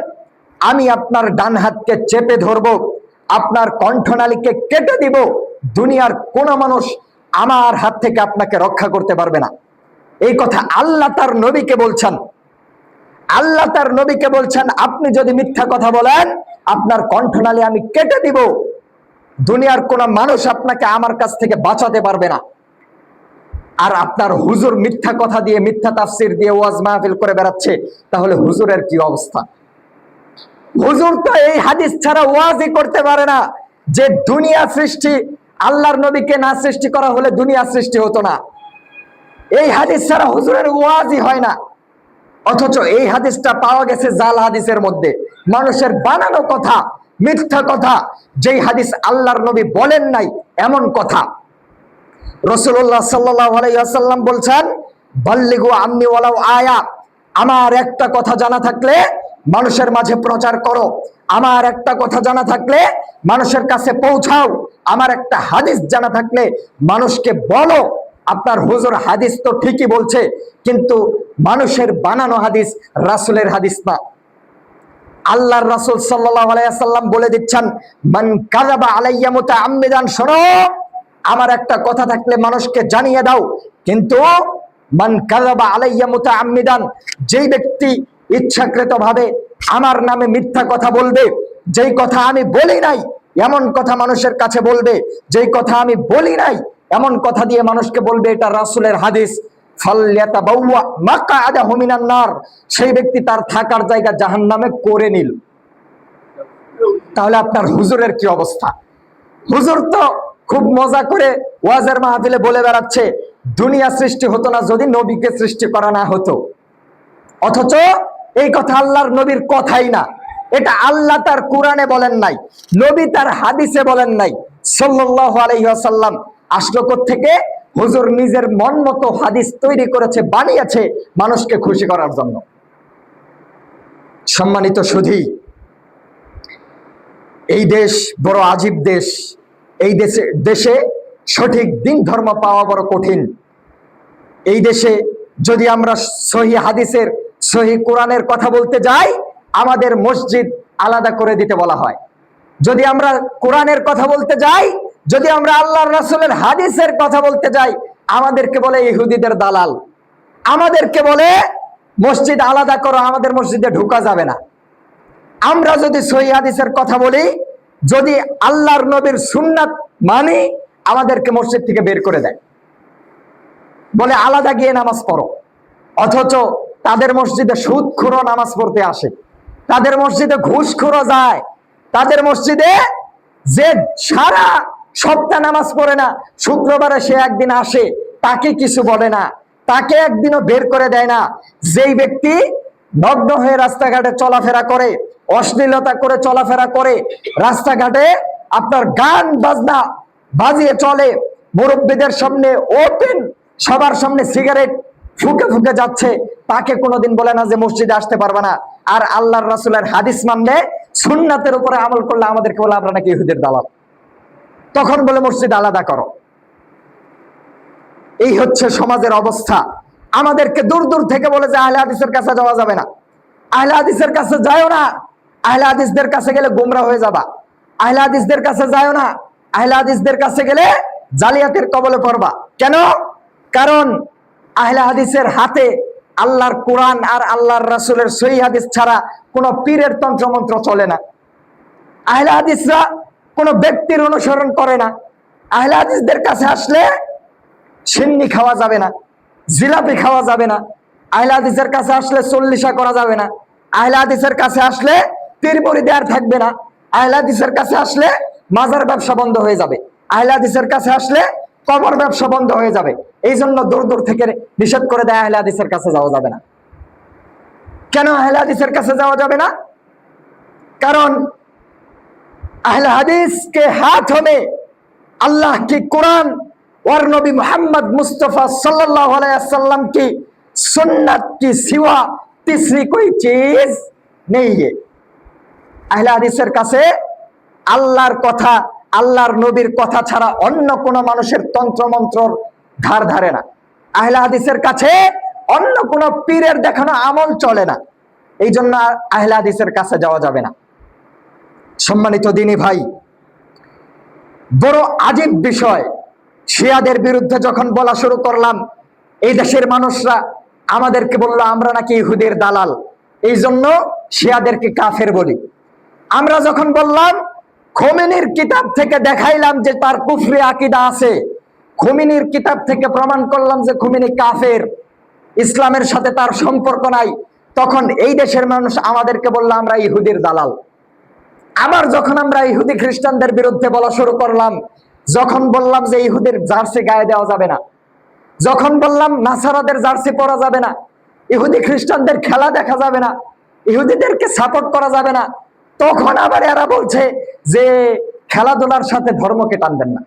আমি আপনার ডান হাতকে চেপে ধরবো, আপনার কণ্ঠনালীকে কেটে দিব। দুনিয়ার কোন মানুষ আমার হাত থেকে আপনাকে রক্ষা করতে পারবে না। এই কথা আল্লাহ তার নবীকে বলছেন। আল্লাহ তার নবীকে বলছেন, আপনি যদি মিথ্যা কথা বলেন আপনার কণ্ঠনালী আমি কেটে দিব। দুনিয়ার কোন মানুষ আপনাকে আমার কাছ থেকে বাঁচাতে পারবে না। আর আপনার হুজুর মিথ্যা কথা দিয়ে, মিথ্যা তাফসির দিয়ে ওয়াজ মাহফিল করে বেড়াচ্ছে, তাহলে হুজুরের কি অবস্থা? হুজুর তো এই হাদিস ছাড়া ওয়াজই করতে পারে না যে দুনিয়া সৃষ্টি, আল্লাহর নবীকে না সৃষ্টি করা হলে দুনিয়া সৃষ্টি হতো না। এই হাদিস ছাড়া হুজুরের ওয়াজই হয় না। অথচ এই হাদিসটা পাওয়া গেছে জাল হাদিসের মধ্যে, মানুষের বানানো কথা, মিথ্যা কথা, যেই হাদিস আল্লাহর নবী বলেন নাই এমন কথা। রাসূলুল্লাহ সাল্লাল্লাহু আলাইহি ওয়াসাল্লাম বলছেন, বাল্লিগু আম্মি ওয়ালাউ আয়া, আমার একটা কথা জানা থাকলে মানুষের মাঝে প্রচার করো, আমার একটা কথা জানা থাকলে মানুষের কাছে পৌঁছাও, আমার একটা হাদিস জানা থাকলে মানুষকে বলো। আপনার হুজুর হাদিস তো ঠিকই বলছে, কিন্তু মানুষের বানানো হাদিস, রাসূলের হাদিস না। আল্লাহর রাসূল সাল্লাল্লাহু আলাইহি ওয়াসাল্লাম বলে দিচ্ছেন, মান কাযাবা আলাইয়া মুতাআম্মিদান, শোনো, আমার একটা কথা থাকলে মানুষকে জানিয়ে দাও, কিন্তু মান কাযাবা আলাইয়া মুতাআম্মিদান, যেই ব্যক্তি ইচ্ছাকৃতভাবে আমার নামে মিথ্যা কথা বলবে, যেই কথা আমি বলি নাই এমন কথা মানুষের কাছে বলবে, যেই কথা আমি বলি নাই এমন কথা দিয়ে মানুষকে বলবে এটা রাসূলের হাদিস, ফালইয়াতাবাওয়া মাকআদাহু মিনান নার, সেই ব্যক্তি তার থাকার জায়গা জাহান্নামে করে নিল। তাহলে আপনার হুজুরের কি অবস্থা? হুজুর তো খুব মজা করে ওয়াজের মাহফিলে বলে বেড়াচ্ছে দুনিয়া সৃষ্টি হতো না যদি নবীকে সৃষ্টি করা না হতো। অথচ এই কথা আল্লাহর নবীর কথাই না, এটা আল্লাহ তার কোরআনে বলেন নাই, নবী তার হাদিসে বলেন নাই সাল্লাল্লাহু আলাইহি ওয়াসাল্লাম। আসলো থেকে হুজুর নিজের মন মতো হাদিস তৈরি করেছে, বানিয়েছে মানুষকে খুশি করার জন্য। সম্মানিত সুধী, এই দেশ বড় আজীব দেশ। এই দেশে সঠিক দিন ধর্ম পাওয়া বড় কঠিন। এই দেশে যদি আমরা সহি হাদিসের, সহি কোরআনের কথা বলতে যাই, আমাদের মসজিদ আলাদা করে দিতে বলা হয়। যদি আমরা কোরআনের কথা বলতে যাই, যদি আমরা আল্লাহর রাসূলের হাদিসের কথা বলতে যাই, আমাদেরকে বলে ইহুদিদের দালাল, আমাদেরকে বলে মসজিদ আলাদা করো, আমাদের মসজিদে ঢোকা যাবে না। আমরা যদি সহিহ হাদিসের কথা বলি, যদি আল্লাহর নবীর সুন্নাত মানি, আমাদেরকে মসজিদ থেকে বের করে দেয়, বলে আলাদা গিয়ে নামাজ পড়ো। অথচ তাদের মসজিদে সুদখোরও নামাজ পড়তে আসে, তাদের মসজিদে ঘুষখোরও যায়, তাদের মসজিদে যে সারা সপ্তাহ নামাজ পড়ে না, শুক্রবারে সে একদিন আসে, তাকে কিছু বলে না, তাকে একদিনও বের করে দেয় না। যেই ব্যক্তি নগ্ন হয়ে রাস্তাঘাটে চলাফেরা করে, অশ্লীলতা করে চলাফেরা করে, রাস্তাঘাটে আপনার গান বাজনা বাজিয়ে চলে, মুরব্বীদের সামনে ওপেন সবার সামনে সিগারেট ফুকে ফুকে যাচ্ছে, তাকে কোনোদিন বলে না যে মসজিদে আসতে পারবে না। আর আল্লাহর রাসূলের হাদিস মানলে, সুন্নাতের উপরে আমল করলে আমাদেরকে বলে আমরা নাকি ইহুদের দালাল, তখন বলে মসজিদ আলাদা করো। এই হচ্ছে সমাজের অবস্থা। আমাদেরকে দূর দূর থেকে বলে যে আহলে হাদিসের কাছে যাওয়া যাবে না, আহলে হাদিসের কাছে যাও না, আহলে হাদিসদের কাছে গেলে গোমরাহ হয়ে যাবা, আহলে হাদিসদের কাছে যাও না, আহলে হাদিসদের কাছে গেলে জালিয়াতের কবলে পড়বা। কেন? কারণ আহলে হাদিসের হাতে আল্লাহর কোরআন আর আল্লাহর রাসূলের সহিহ হাদিস ছাড়া কোনো পীরের তন্ত্রমন্ত্র চলে না। আহলে হাদিসরা কোনো ব্যক্তির অনুসরণ করে না। আহলে হাদিসদের কাছে আসলে সিন্নি খাওয়া যাবে না, জিলাপি খাওয়া যাবে না, আহলে হাদিসের কাছে আসলে চল্লিশা করা যাবে না, আহলে হাদিসের কাছে আসলে পীর মুরিদ আর থাকবে না, আহলে হাদিসের কাছে আসলে মাজার ব্যবসা বন্ধ হয়ে যাবে, আহলে হাদিসের কাছে আসলে কবর ব্যবসা বন্ধ হয়ে যাবে। এই জন্য দূর দূর থেকে নিষেধ করে দেয়, আহলে হাদিসের কাছে যাওয়া যাবে না। কেন আহলে হাদিসের কাছে যাওয়া যাবে না? কারণ আহলে হাদিসকে হাত হমে अल्लाह की कुरान और नबी मोहम्मद मुस्तफ़ा सल्लल्लाहु अलैहि वसल्लम की सुन्नत की सिवा तीसरी कोई चीज नहीं है। আহলে হাদিসের কাছে আল্লাহর কথা, আল্লাহর নবীর কথা ছাড়া অন্য কোনো মানুষের তন্ত্র মন্ত্রর ধার ধারে না। আহলে হাদিসের কাছে অন্য কোন পীরের দেখানো আমল চলে না। এই জন্য আহলে হাদিসের কাছে যাওয়া যাবে না। সম্মানিত দিনী ভাই, বড় আজীব বিষয়, শিয়াদের বিরুদ্ধে যখন বলা শুরু করলাম, এই দেশের মানুষরা আমাদেরকে বলল আমরা নাকি ইহুদির দালাল, এই জন্য শিয়াদেরকে কাফের বলি। আমরা যখন বললাম খোমেনির কিতাব থেকে দেখাইলাম যে তার কুফরি আকীদা আছে, খোমেনির কিতাব থেকে প্রমাণ করলাম যে খোমেনি কাফের, ইসলামের সাথে তার সম্পর্ক নাই, তখন এই দেশের মানুষ আমাদেরকে বলল আমরা ইহুদির দালাল। আবার যখন আমরা ইহুদি খ্রিস্টানদের বিরুদ্ধে বলা শুরু করলাম, যখন বললাম যে ইহুদির জার্সি গায়ে দেওয়া যাবে না, যখন বললাম নাসারাদের জার্সি পরা যাবে না, ইহুদি খ্রিস্টানদের খেলা দেখা যাবে না, ইহুদিদেরকে সাপোর্ট করা যাবে না, তখন আবার এরা বলছে যে খেলাধুলার সাথে ধর্মকে টানবেন না।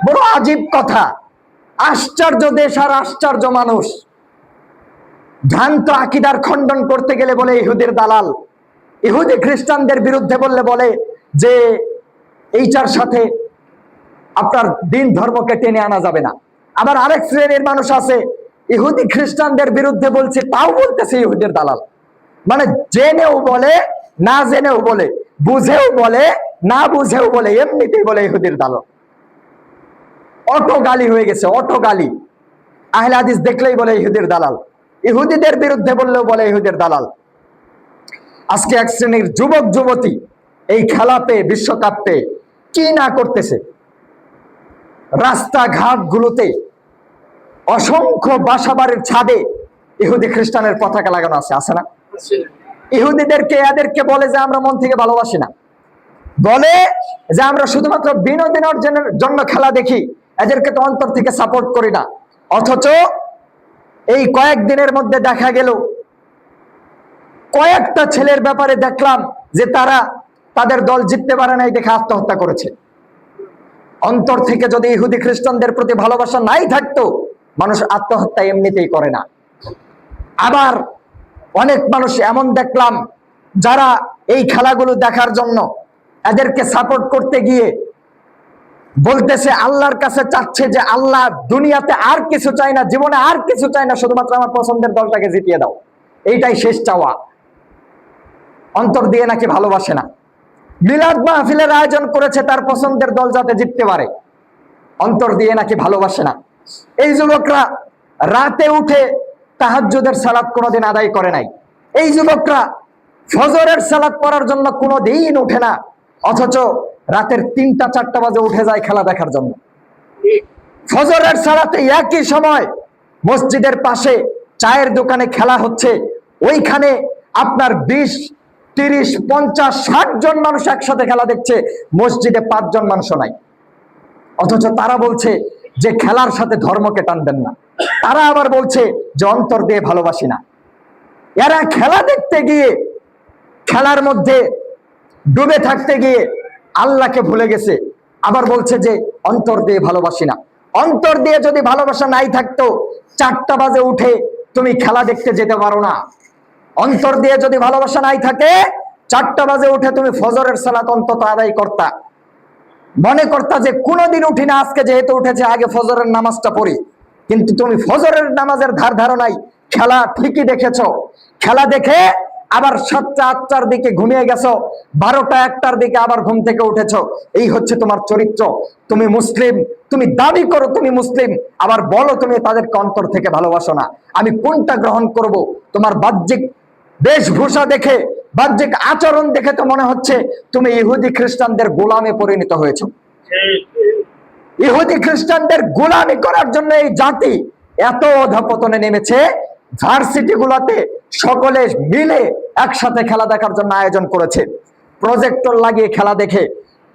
বড় আজীব কথা, আশ্চর্য দেশ আর আশ্চর্য মানুষ। ভ্রান্ত আকীদার খণ্ডন করতে গেলে বলে ইহুদির দালাল, ইহুদি খ্রিস্টানদের বিরুদ্ধে বলে যে এইটার সাথে আপনার দিন ধর্মকে টেনে আনা যাবে না। আবার আরেক শ্রেণীর মানুষ আছে ইহুদি খ্রিস্টানদের বিরুদ্ধে বলছে, তাও বলতেছে ইহুদির দালাল। মানে জেনেও বলে, না জেনেও বলে, বুঝেও বলে, না বুঝেও বলে, এমনিতেই বলে ইহুদির দালাল। অটো গালি হয়ে গেছে, অটো গালি। আহলে হাদিস দেখলেই বলে ইহুদির দালাল, ইহুদিদের বিরুদ্ধে বললেও বলে ইহুদির দালাল। আজকে এক শ্রেণীর যুবক যুবতী এই খেলা পেয়ে, বিশ্বকাপ পেয়ে কি না করতেছে। রাস্তাঘাট গুলোতে অসংখ্য বাসাবাড়ির ছাদে ইহুদি খ্রিস্টানের পতাকা লাগানো আছে, আছে না? ইহুদিদেরকে এদেরকে বলে যে আমরা মন থেকে ভালোবাসি না, বলে যে আমরা শুধুমাত্র বিনোদনের জন্য খেলা দেখি, এদেরকে তো অন্তর থেকে সাপোর্ট করি না। অথচ এই কয়েকদিনের মধ্যে দেখা গেল কয়েকটা ছেলের ব্যাপারে দেখলাম যে তারা তাদের দল জিততে পারে নাই দেখে আত্মহত্যা করেছে। অন্তর থেকে যদি ইহুদি খ্রিস্টানদের প্রতি ভালোবাসা নাই থাকতো, মানুষ আত্মহত্যা এমনিতেই করে না। আবার অনেক মানুষ এমন দেখলাম যারা এই খেলাগুলো দেখার জন্য এদেরকে সাপোর্ট করতে গিয়ে বলতেছে আল্লাহর কাছে চাচ্ছে যে আল্লাহ দুনিয়াতে আর কিছু চাই না, জীবনে আর কিছু চাই না, শুধুমাত্র আমার পছন্দের দলটাকে জিতিয়ে দাও, এইটাই শেষ চাওয়া। অন্তর দিয়ে নাকি ভালোবাসে না। মিলাদ মাহফিলের আয়োজন করেছে তার পছন্দের দল যাতে জিততে পারে, অন্তর দিয়ে নাকি ভালোবাসে না। এই যুবকরা রাতে উঠে তাহাজ্জুদের সালাত কোনোদিন আদায় করে নাই, এই যুবকরা ফজরের সালাত পড়ার জন্য কোনোদিন উঠে না, অথচ রাতের ৩টা-৪টা বাজে উঠে যায় খেলা দেখার জন্য। ফজরের সালাতে একই সময় মসজিদের পাশে চায়ের দোকানে খেলা হচ্ছে, ওইখানে আপনার ২০, ৩০, ৫০, ৬০ জন মানুষ একসাথে খেলা দেখছে, মসজিদে ৫ জন মানুষও নাই। অথচ তারা বলছে যে খেলার সাথে ধর্মকে টানবেন না, তারা আবার বলছে যে অন্তর দিয়ে ভালোবাসি না। এরা খেলা দেখতে গিয়ে, খেলার মধ্যে ডুবে থাকতে গিয়ে আল্লাহকে ভুলে গেছে, আবার বলছে যে অন্তর দিয়ে ভালোবাসি না। অন্তর দিয়ে যদি ভালোবাসা নাই থাকতো ৪টা বাজে উঠে তুমি খেলা দেখতে যেতে পারো না। অন্তর দিয়ে যদি ভালোবাসা নাই থাকে ৪টা বাজে উঠে তুমি ফজরের সালাত অন্তত আদায় করতা, মনে করতা যে কোনোদিন উঠি না, আজকে যেহেতু উঠেছে আগে ফজরের নামাজটা পড়ি। কিন্তু তুমি ফজরের নামাজের ধার ধারণাই খেলা ঠিকই দেখেছো, খেলা দেখে আবার ৭টা ৮টার দিকে ঘুমিয়ে গেছো, ১২টা ১টার দিকে আবার ঘুম থেকে উঠেছো। এই হচ্ছে তোমার চরিত্র। তুমি মুসলিম, তুমি দাবি করো তুমি মুসলিম, আবার বলো তুমি তাদেরকে অন্তর থেকে ভালোবাসো না। আমি কোনটা গ্রহণ করব? তোমার বাহ্যিক বেশভূষা দেখে, বাহ্যিক আচরণ দেখে তো মনে হচ্ছে তুমি ইহুদি খ্রিস্টানদের গোলামে পরিণত হয়েছো। ইহুদি খ্রিস্টানদের গোলামি করার জন্য এই জাতি এত অধঃপতনে নেমেছে। ভার্সিটি গুলাতে সকলে মিলে একসাথে খেলা দেখার জন্য আয়োজন করেছে, প্রজেক্টর লাগিয়ে খেলা দেখে।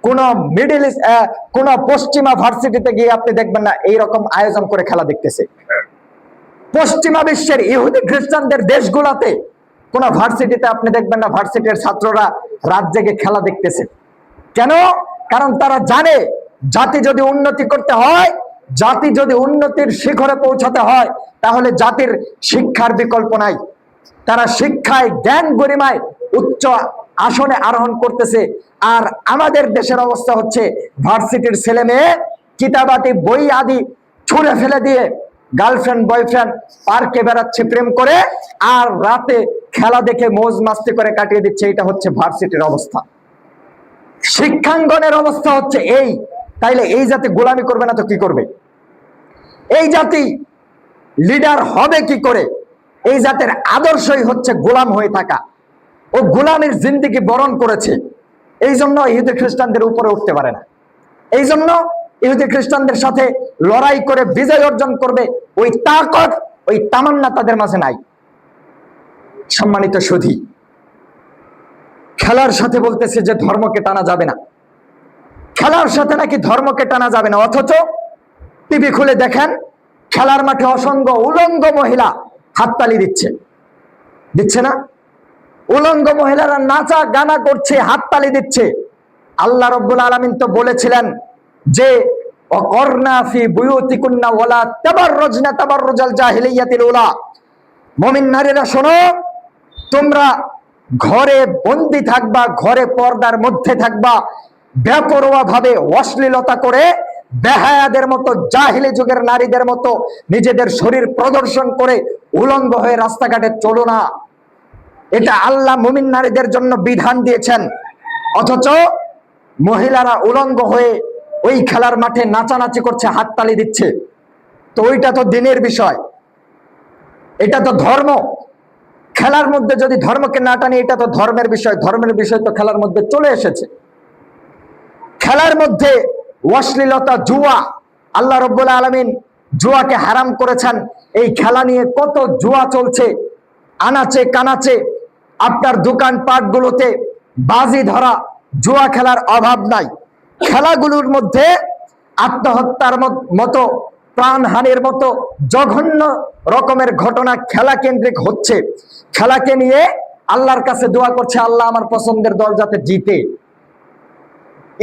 কোন মিডল ইস্ট, কোন পশ্চিমা ভার্সিটিতে গিয়ে আপনি দেখবেন না এইরকম আয়োজন করে খেলা দেখতেছে। পশ্চিমা বিশ্বের ইহুদি খ্রিস্টানদের দেশগুলাতে কোন ভার্সিটিতে আপনি দেখবেন না ভার্সিটির ছাত্ররা রাত জেগে খেলা দেখতেছে। কেন? কারণ তারা জানে জাতি যদি উন্নতি করতে হয়, জাতি যদি উন্নতির শিখরে পৌঁছাতে হয়, তাহলে জাতির শিক্ষার বিকল্প নাই। তারা শিক্ষায়, জ্ঞান গরিমায় উচ্চ আসনে আরোহণ করতেছে। আর আমাদের দেশের অবস্থা হচ্ছে ভার্সিটির ছেলে মেয়ে কিতাবাতি বই আদি ছুঁড়ে ফেলে দিয়ে গার্লফ্রেন্ড বয়ফ্রেন্ড পার্কে বেড়াচ্ছে প্রেম করে, আর রাতে খেলা দেখে মৌজ মাস্তি করে কাটিয়ে দিচ্ছে। এটা হচ্ছে ভার্সিটির অবস্থা, শিক্ষাঙ্গনের অবস্থা হচ্ছে এই। তাইলে এই জাতি গোলামি করবে না তো কি করবে? এই জাতি লিডার হবে কি করে? এই জাতের আদর্শই হচ্ছে গোলাম হয়ে থাকা। ও গোলামের জিন্দেগি বরণ করেছে, এই জন্য ইহুদি খ্রিস্টানদের উপরে উঠতে পারে না। এই জন্য ইহুদি খ্রিস্টানদের সাথে লড়াই করে বিজয় অর্জন করবে ওই তাকত, ওই তামান্না তাদের মাঝে নাই। সম্মানিত সুধী, খেলার সাথে বলতেছে যে ধর্মকে টানা যাবে না, খেলার সাথে নাকি ধর্মকে টানা যাবে না। অথচ টিভি খুলে দেখেন, খেলার মাঠে অসংখ্য উলঙ্গ মহিলা হাততালি দিচ্ছে, দিচ্ছে না? উলঙ্গ মহিলারা নাচা গানা করছে, হাততালি দিচ্ছে। আল্লাহ রাব্বুল আলামিন তো বলেছিলেন যে ওয়াকরনা ফি বুয়ুতিকুন্না ওয়ালা তাবাররুজনা তাবাররুজাল জাহিলিয়াতিল উলা। মুমিন নারীরা শোনো, তোমরা ঘরে বন্দী থাকবা, ঘরে পর্দার মধ্যে থাকবা, বেপরোয়া ভাবে অশ্লীলতা করে বেহায়াদের মতো, জাহিলি যুগের নারীদের মতো নিজেদের শরীর প্রদর্শন করে উলঙ্গ হয়ে রাস্তাঘাটে চলো না। এটা আল্লাহ মুমিন নারীদের জন্য বিধান দিয়েছেন। অথচ মহিলারা উলঙ্গ হয়ে ওই খেলার মাঠে নাচানাচি করছে, হাততালি দিচ্ছে। তো ওইটা তো দিনের বিষয়, এটা তো ধর্ম। খেলার মধ্যে যদি ধর্মকে না টানি, এটা তো ধর্মের বিষয়। ধর্মের বিষয় তো খেলার মধ্যে চলে এসেছে। খেলার মধ্যে অশ্লীলতা, জুয়া, আল্লাহ রাব্বুল আলামিন জুয়াকে হারাম করেছেন। এই খেলা নিয়ে কত জুয়া চলছে, আনাচে কানাচে। আপনার দোকানপাটগুলোতে বাজি ধরা, জুয়া খেলার অভাব নাই। খেলাগুলোর মধ্যে আত্মহত্যার মতো, প্রাণহানির মতো জঘন্য রকমের ঘটনা খেলা কেন্দ্রিক হচ্ছে। খেলাকে নিয়ে আল্লাহর কাছে দোয়া করছে, আল্লাহ আমার পছন্দের দল যাতে জিতে।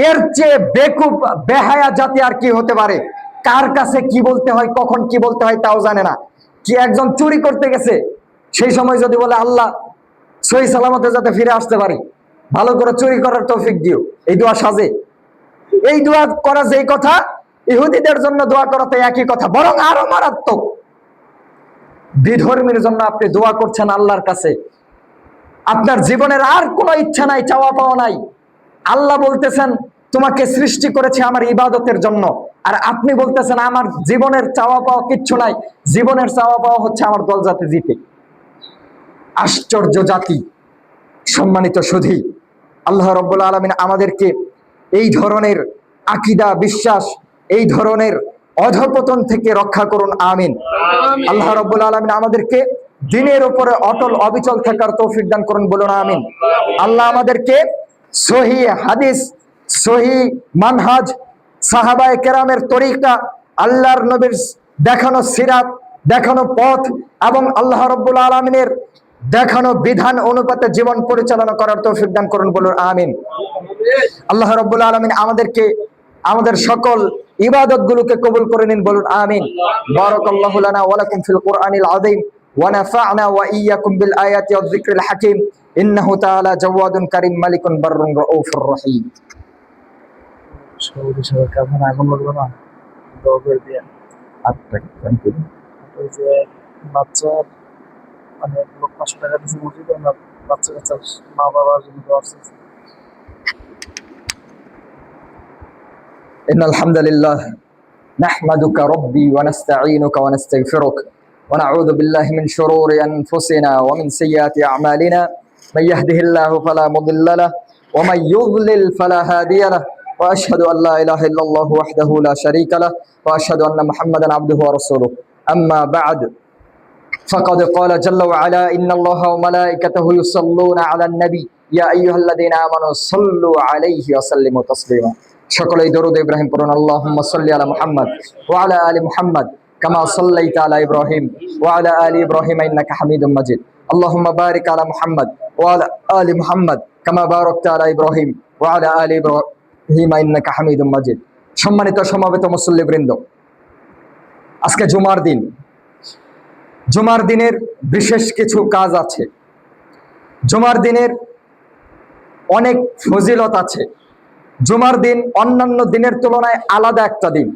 এর চেয়ে বেকুব বেহায়া জাতি আর কি হতে পারে? কার কাছে কি বলতে হয়, কখন কি বলতে হয় তাও জানে না। কি একজন চুরি করতে গেছে, সেই সময় যদি বলে আল্লাহ সহি সালামতে যাতে ফিরে আসতে পারি, ভালো করে চুরি করার তৌফিক দিও, এই দোয়া সাজে? এই দোয়া করা যেই কথা, ইহুদিদের জন্য দোয়া করাতে একই কথা, বরং আরো মারাত্মক। বিধর্মীর জন্য আপনি দোয়া করছেন আল্লাহর কাছে, আপনার জীবনের আর কোনো ইচ্ছা নাই, চাওয়া পাওয়া নাই। আল্লাহ বলতেছেন তোমাকে সৃষ্টি করেছে আমার ইবাদতের জন্য, আর আপনি বলতেছেন আমার জীবনের চাওয়া পাওয়া কিচ্ছু নাই, জীবনের চাওয়া পাওয়া হচ্ছে আমার দল যাতে জিতে। আশ্চর্য জাতি। সম্মানিত সুধী, আল্লাহ রাব্বুল আলামিন আমাদেরকে এই ধরনের আকীদা, বিশ্বাস, এই ধরনের অধঃপতন থেকে রক্ষা করুন, আমিন। আল্লাহ রাব্বুল আলামিন আমাদেরকে দ্বীনের উপরে অটল অবিচল থাকার তৌফিক দান করুন, বলুন আমিন। আল্লাহ আমাদেরকে সহি হাদিস, সহি মানহাজ, সাহাবায়ে কেরামের তরিকা, আল্লাহর নবীর দেখানো সিরাত, দেখানো পথ এবং আল্লাহ রাব্বুল আলামিনের দেখানো বিধান অনুপাতে জীবন পরিচালনা করার তৌফিক দান করুন, বলুন আমিন। আল্লাহ রাব্বুল আলামিন আমাদেরকে আমাদের সকল ইবাদতগুলোকে কবুল করে নিন, বলুন আমিন। বারাকাল্লাহু লানা ওয়া লাকুম ফিল কুরআনিল আযীম ওয়া নাফা'না ওয়া ইয়্যাকুম বিল আয়াতি ওয়াজ যিকরিল হাকীম ইন্নাহু তাআলা জাওয়াদুন কারীম মালিকুন বাররুন রাউফুর রহিম। সৌদি সরকার এখন আগুন লাগলো না, দোয়া করে দিয়ে। আচ্ছা, থ্যাংক ইউ। ওই যে বাচ্চা, মানে লোক 500 টাকা দিচ্ছে মসজিদে, আমরা বাচ্চা কাচ্চা মা বাবার জন্য দোয়া করছি। ইন্নাল হামদালিল্লাহ নাহমাদুকা রাব্বি ওয়া নাস্তাঈনুকা ওয়া নাস্তাগফিরুক ওয়া নাউযু বিল্লাহি মিন শুরুরি আনফুসিনা ওয়া মিন সাইয়্যাতি আ'মালিনা মান ইয়াহদিহিল্লাহু ফালা মুদিল্লা লাহু ওয়া মান ইউদ্লিল ফালা হাদিয়া লাহু ওয়া আশহাদু আল লা ইলাহা ইল্লাল্লাহু ওয়াহদাহু লা শারীকা লাহু ওয়া আশহাদু আন্না মুহাম্মাদান আবদুহু ওয়া রাসূলুহু। আম্মা বা'দ, ফাকাদ ক্বালা জাল্লা ওয়া আলা ইন্নাল্লাহা ওয়া মালাইকাতাহু ইউসাল্লুনা আলান নবী ইয়া আইয়ুহাল্লাযীনা আমানু সাল্লু আলাইহি ওয়া সাল্লিমু তাসলিমা। সকলেই দরুদ ইব্রাহিম পড়ুন। আল্লাহুম্মা সাল্লি আলা মুহাম্মাদ ওয়া আলা আলি মুহাম্মাদ কামা সাল্লাইতা আলা ইব্রাহিম ওয়া আলা আলি ইব্রাহিম ইন্নাকা হামিদুম মাজিদ। আল্লাহুম্মা বারিক আলা মুহাম্মাদ ওয়া আলা আলি মুহাম্মাদ কামা বারাকতা আলা ইব্রাহিম ওয়া আলা আলি ইব্রাহিম ইন্নাকা হামিদুম মাজিদ। সম্মানিত সমবেত মুসল্লিবৃন্দ, আজকে জুমার দিন। জুমার দিনের বিশেষ কিছু কাজ আছে। জুমার দিনের অনেক ফজিলত আছে। জুমার দিন অন্যান্য দিনের তুলনায় আলাদা একটা দিন।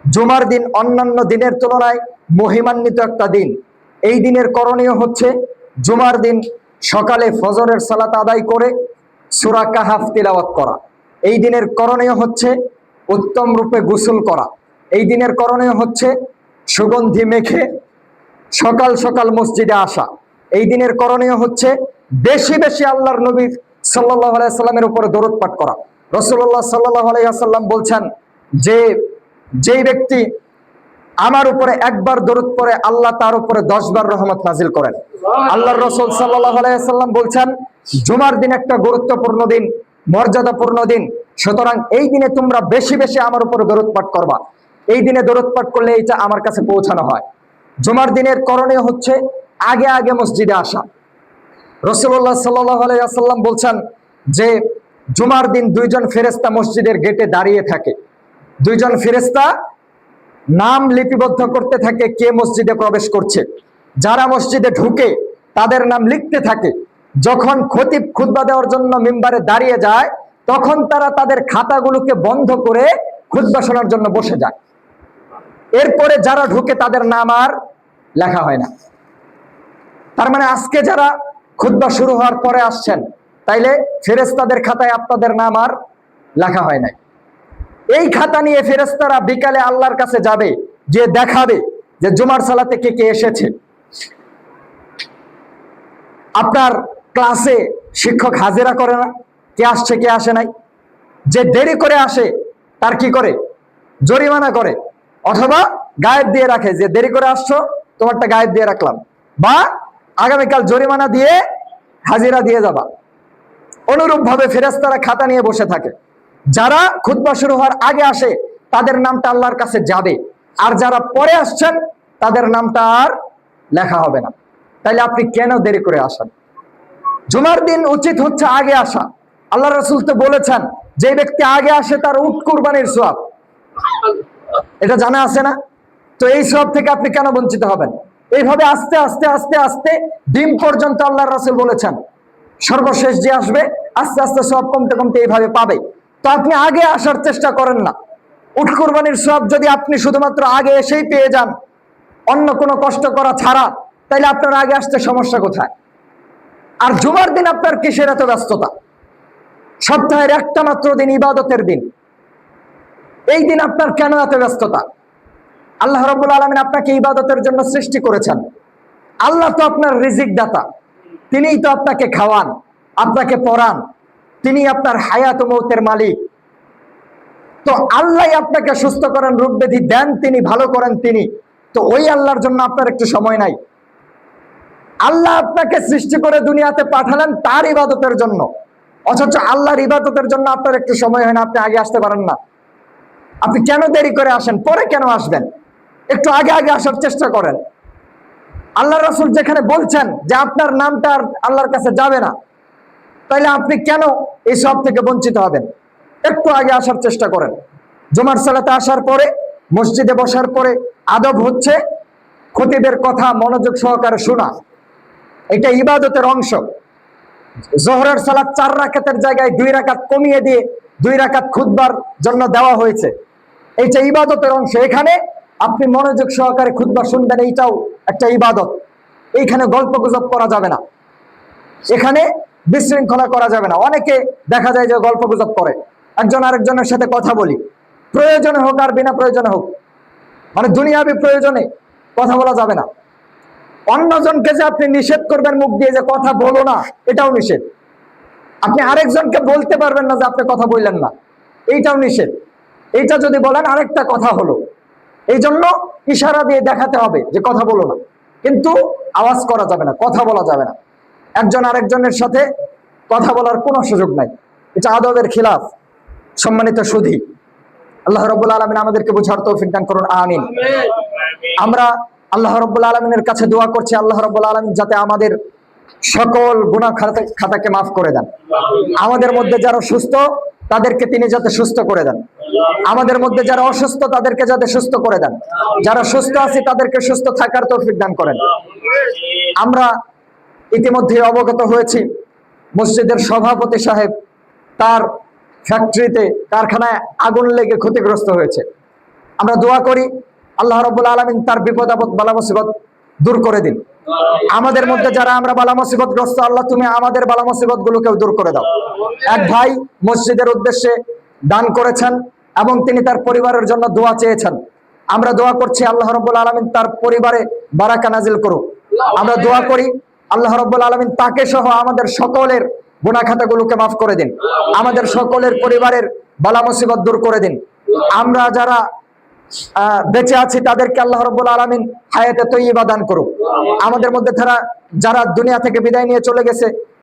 জুমার দিন অন্যান্য দিনের তুলনায় মহিমান্বিত একটা দিন। এই দিনের করণীয় হচ্ছে জুমার দিন সকালে ফজরের সালাত আদায় করে সূরা কাহাফ তিলাওয়াত করা। এই দিনের করণীয় হচ্ছে উত্তম রূপে গোসল করা। এই দিনের করণীয় হচ্ছে সুগন্ধি মেখে সকাল সকাল মসজিদে আসা। এই দিনের করণীয় হচ্ছে বেশি বেশি আল্লাহর নবী সাল্লাল্লাহু আলাইহি সাল্লামের উপরে দরুদ পাঠ করা। রাসূলুল্লাহ সাল্লাল্লাহু আলাইহি ওয়াসাল্লাম বলছেন যে যেই ব্যক্তি আমার উপরে একবার দরুদ পড়ে আল্লাহ তার উপরে 10 বার রহমত নাজিল করেন। আল্লাহর রাসূল সাল্লাল্লাহু আলাইহি ওয়াসাল্লাম বলছেন জুমার দিন একটা গুরুত্বপূর্ণ দিন, মর্যাদাপূর্ণ দিন, সুতরাং এই দিনে তোমরা বেশি বেশি আমার উপরে দরুদ পাঠ করবা। এই দিনে দরুদ পাঠ করলে এটা আমার কাছে পৌঁছানো হয়। জুমার দিনের করণীয় হচ্ছে আগে আগে মসজিদে আসা। রাসূলুল্লাহ সাল্লাল্লাহু আলাইহি ওয়াসাল্লাম বলছেন যে জুমার দিন 2 জন ফেরেশতা মসজিদের গেটে দাঁড়িয়ে থাকে। 2 জন ফেরেশতা নাম লিপিবদ্ধ করতে থাকে কে মসজিদে প্রবেশ করছে। যারা মসজিদে ঢুকে তাদের নাম লিখতে থাকে। যখন খতিব খুতবা দেওয়ার জন্য মিম্বারে দাঁড়িয়ে যায় তখন তারা তাদের খাতাগুলোকে বন্ধ করে খুতবা শোনার জন্য বসে যায়। এরপরে যারা ঢুকে তাদের নাম আর লেখা হয় না। তার মানে আজকে যারা খুতবা শুরু হওয়ার পরে আসছেন তাইলে ফেরেশতাদের খাতায় আপনাদের নাম আর লেখা হয় নাই। এই খাতা নিয়ে ফেরেশতারা বিকালে আল্লাহর কাছে যাবে, যে দেখাবে যে জুমার সালাতে কে কে এসেছে। আপনার ক্লাসে শিক্ষক হাজিরা করে না কে আসছে কে আসে নাই? যে দেরি করে আসে তার কি করে? জরিমানা করে, অথবা গায়েব দিয়ে রাখে যে দেরি করে আসছো তোমারটা গায়েব দিয়ে রাখলাম, বা আগামীকাল জরিমানা দিয়ে হাজিরা দিয়ে যাবা। অনুরূপ ভাবে ফেরেশতারা খাতা নিয়ে বসে থাকে। যারা খুতবা শুরু হওয়ার আগে আসে তাদের নামটা আল্লাহর কাছে যাবে, আর যারা পরে আসছেন তাদের নামটা আর লেখা হবে না। তাইলে আপনি কেন দেরি করে আসেন? জুমার দিন উচিত হচ্ছে আগে আসা। আল্লাহ রাসূল তো বলেছেন যে ব্যক্তি আগে আসে তার উট কুরবানির সওয়াব, এটা জানা আছে না? তো এই সওয়াব থেকে আপনি কেন বঞ্চিত হবেন? এইভাবে আস্তে আস্তে আস্তে আস্তে দিন পর্যন্ত আল্লাহ রাসূল বলেছেন সর্বশেষ যে আসবে আস্তে আস্তে সওয়াব কমতে কমতে এইভাবে পাবে। তো আপনি আগে আসার চেষ্টা করেন না। উট কুরবানির সওয়াব যদি আপনি শুধুমাত্র আগে এসেই পেয়ে যান অন্য কোনো কষ্ট করা ছাড়া, তাইলে আপনার আগে আসতে সমস্যা কোথায়? আর জুমার দিন আপনার কিসের এত ব্যস্ততা? সপ্তাহের একটা মাত্র দিন, ইবাদতের দিন, এই দিন আপনার কেন এত ব্যস্ততা? আল্লাহ রাব্বুল আলামিন আপনাকে ইবাদতের জন্য সৃষ্টি করেছেন। আল্লাহ তো আপনার রিজিক দাতা, তিনিই তো আপনাকে খাওয়ান, আপনাকে পড়ান, তিনি আপনার হায়াত ও মৌতের মালিক। তো আল্লাহ আপনাকে সুস্থ করেন, রোগ ব্যাধি দেন তিনি, ভালো করেন তিনি। তো ওই আল্লাহর জন্য আপনার একটু সময় নাই? আল্লাহ আপনাকে সৃষ্টি করে দুনিয়াতে পাঠালেন তার ইবাদতের জন্য, অথচ আল্লাহর ইবাদতের জন্য আপনার একটু সময় হয় না, আপনি আগে আসতে পারেন না। আপনি কেন দেরি করে আসেন? পরে কেন আসবেন? একটু আগে আগে আসার চেষ্টা করেন। আল্লাহ রাসূল যেখানে বলছেন যে আপনার নামটা আর আল্লাহর কাছে যাবে না, তাইলে আপনি কেন এই সব থেকে বঞ্চিত হবেন? একটু আগে আসার চেষ্টা করেন। জুমার সালাতে আসার পরে মসজিদে বসার পরে আদব হচ্ছে খতিবের কথা মনোযোগ সহকারে শোনা। এটা ইবাদতের অংশ। জোহরের সালাত 4 রাকাতের জায়গায় 2 রাকাত কমিয়ে দিয়ে 2 রাকাত খুতবার জন্য দেওয়া হয়েছে। এইটা ইবাদতের অংশ। এখানে আপনি মনোযোগ সহকারে খুতবা শুনবেন, এইটাও একটা ইবাদত। এইখানে গল্প গুজব করা যাবে না, এখানে বিশৃঙ্খলা করা যাবে না। অনেকে দেখা যায় যে গল্প গুজব করে, একজন আরেকজনের সাথে কথা বলি, প্রয়োজনে হোক আর বিনা প্রয়োজনে হোক, মানে দুনিয়াবি প্রয়োজনে কথা বলা যাবে না। অন্যজনকে যে আপনি নিষেধ করবেন মুখ দিয়ে যে কথা বলো না, এটাও নিষেধ। আপনি আরেকজনকে বলতে পারবেন না যে আপনি কথা বললেন না, এইটাও নিষেধ। এইটা যদি বলেন আরেকটা কথা হলো। এই জন্য ইশারা দিয়ে দেখাতে হবে যে কথা বলো না, কিন্তু আওয়াজ করা যাবে না, কথা বলা যাবে না। একজন আরেকজনের সাথে কথা বলার কোনো সুযোগ নাই, এটা আদবের খিলাফ। সম্মানিত সুধী, আল্লাহ রাব্বুল আলামিন আমাদেরকে বুঝার তৌফিক দান করুন, আমিন। আমরা আল্লাহ রাব্বুল আলামিনের কাছে দোয়া করছি আল্লাহ রাব্বুল আলামিন যাতে আমাদের সকল গুনাহ খাতাকে মাফ করে দেন। আমাদের মধ্যে যারা সুস্থ তাদেরকে তিনি যাতে সুস্থ করে দেন, আমাদের মধ্যে যারা অসুস্থ তাদেরকে যাতে সুস্থ করে দেন, যারা সুস্থ আছে তাদেরকে সুস্থ থাকার তৌফিক দান করেন। আমরা ইতিমধ্যে অবগত হয়েছি মসজিদের সভাপতি সাহেব তার ফ্যাক্টরিতে, কারখানায় আগুন লেগে ক্ষতিগ্রস্ত হয়েছে। আমরা দোয়া করি আল্লাহ রাব্বুল আলামিন তার বিপদ আপদ বালা মুসিবত দূর করে দিন। আমাদের মধ্যে যারা আমরা বালা মুসিবতগ্রস্ত, আল্লাহ তুমি আমাদের বালা মুসিবত গুলোকেও দূর করে দাও। এক ভাই মসজিদের উদ্দেশ্যে দান করেছেন এবং তিনি তার পরিবারের জন্য দোয়া চেয়েছেন। আমরা দোয়া করছি আল্লাহ রাব্বুল আলামিন তার পরিবারে বারাকা নাজিল করুক। আমরা দোয়া করি আল্লাহ রাব্বুল আলামিন তাকে সহ আমাদের সকলের গুনাহ খাতাগুলোকে মাফ করে দিন, আমাদের সকলের পরিবারের বালা মুসিবত দূর করে দিন। আমরা যারা বেঁচে আছি তাদেরকে আল্লাহ রাব্বুল আলামিন হায়াতে তৈয়্যিবা দান করুক। আমাদের মধ্যে যারা দুনিয়া থেকে বিদায় নিয়ে চলে গেছে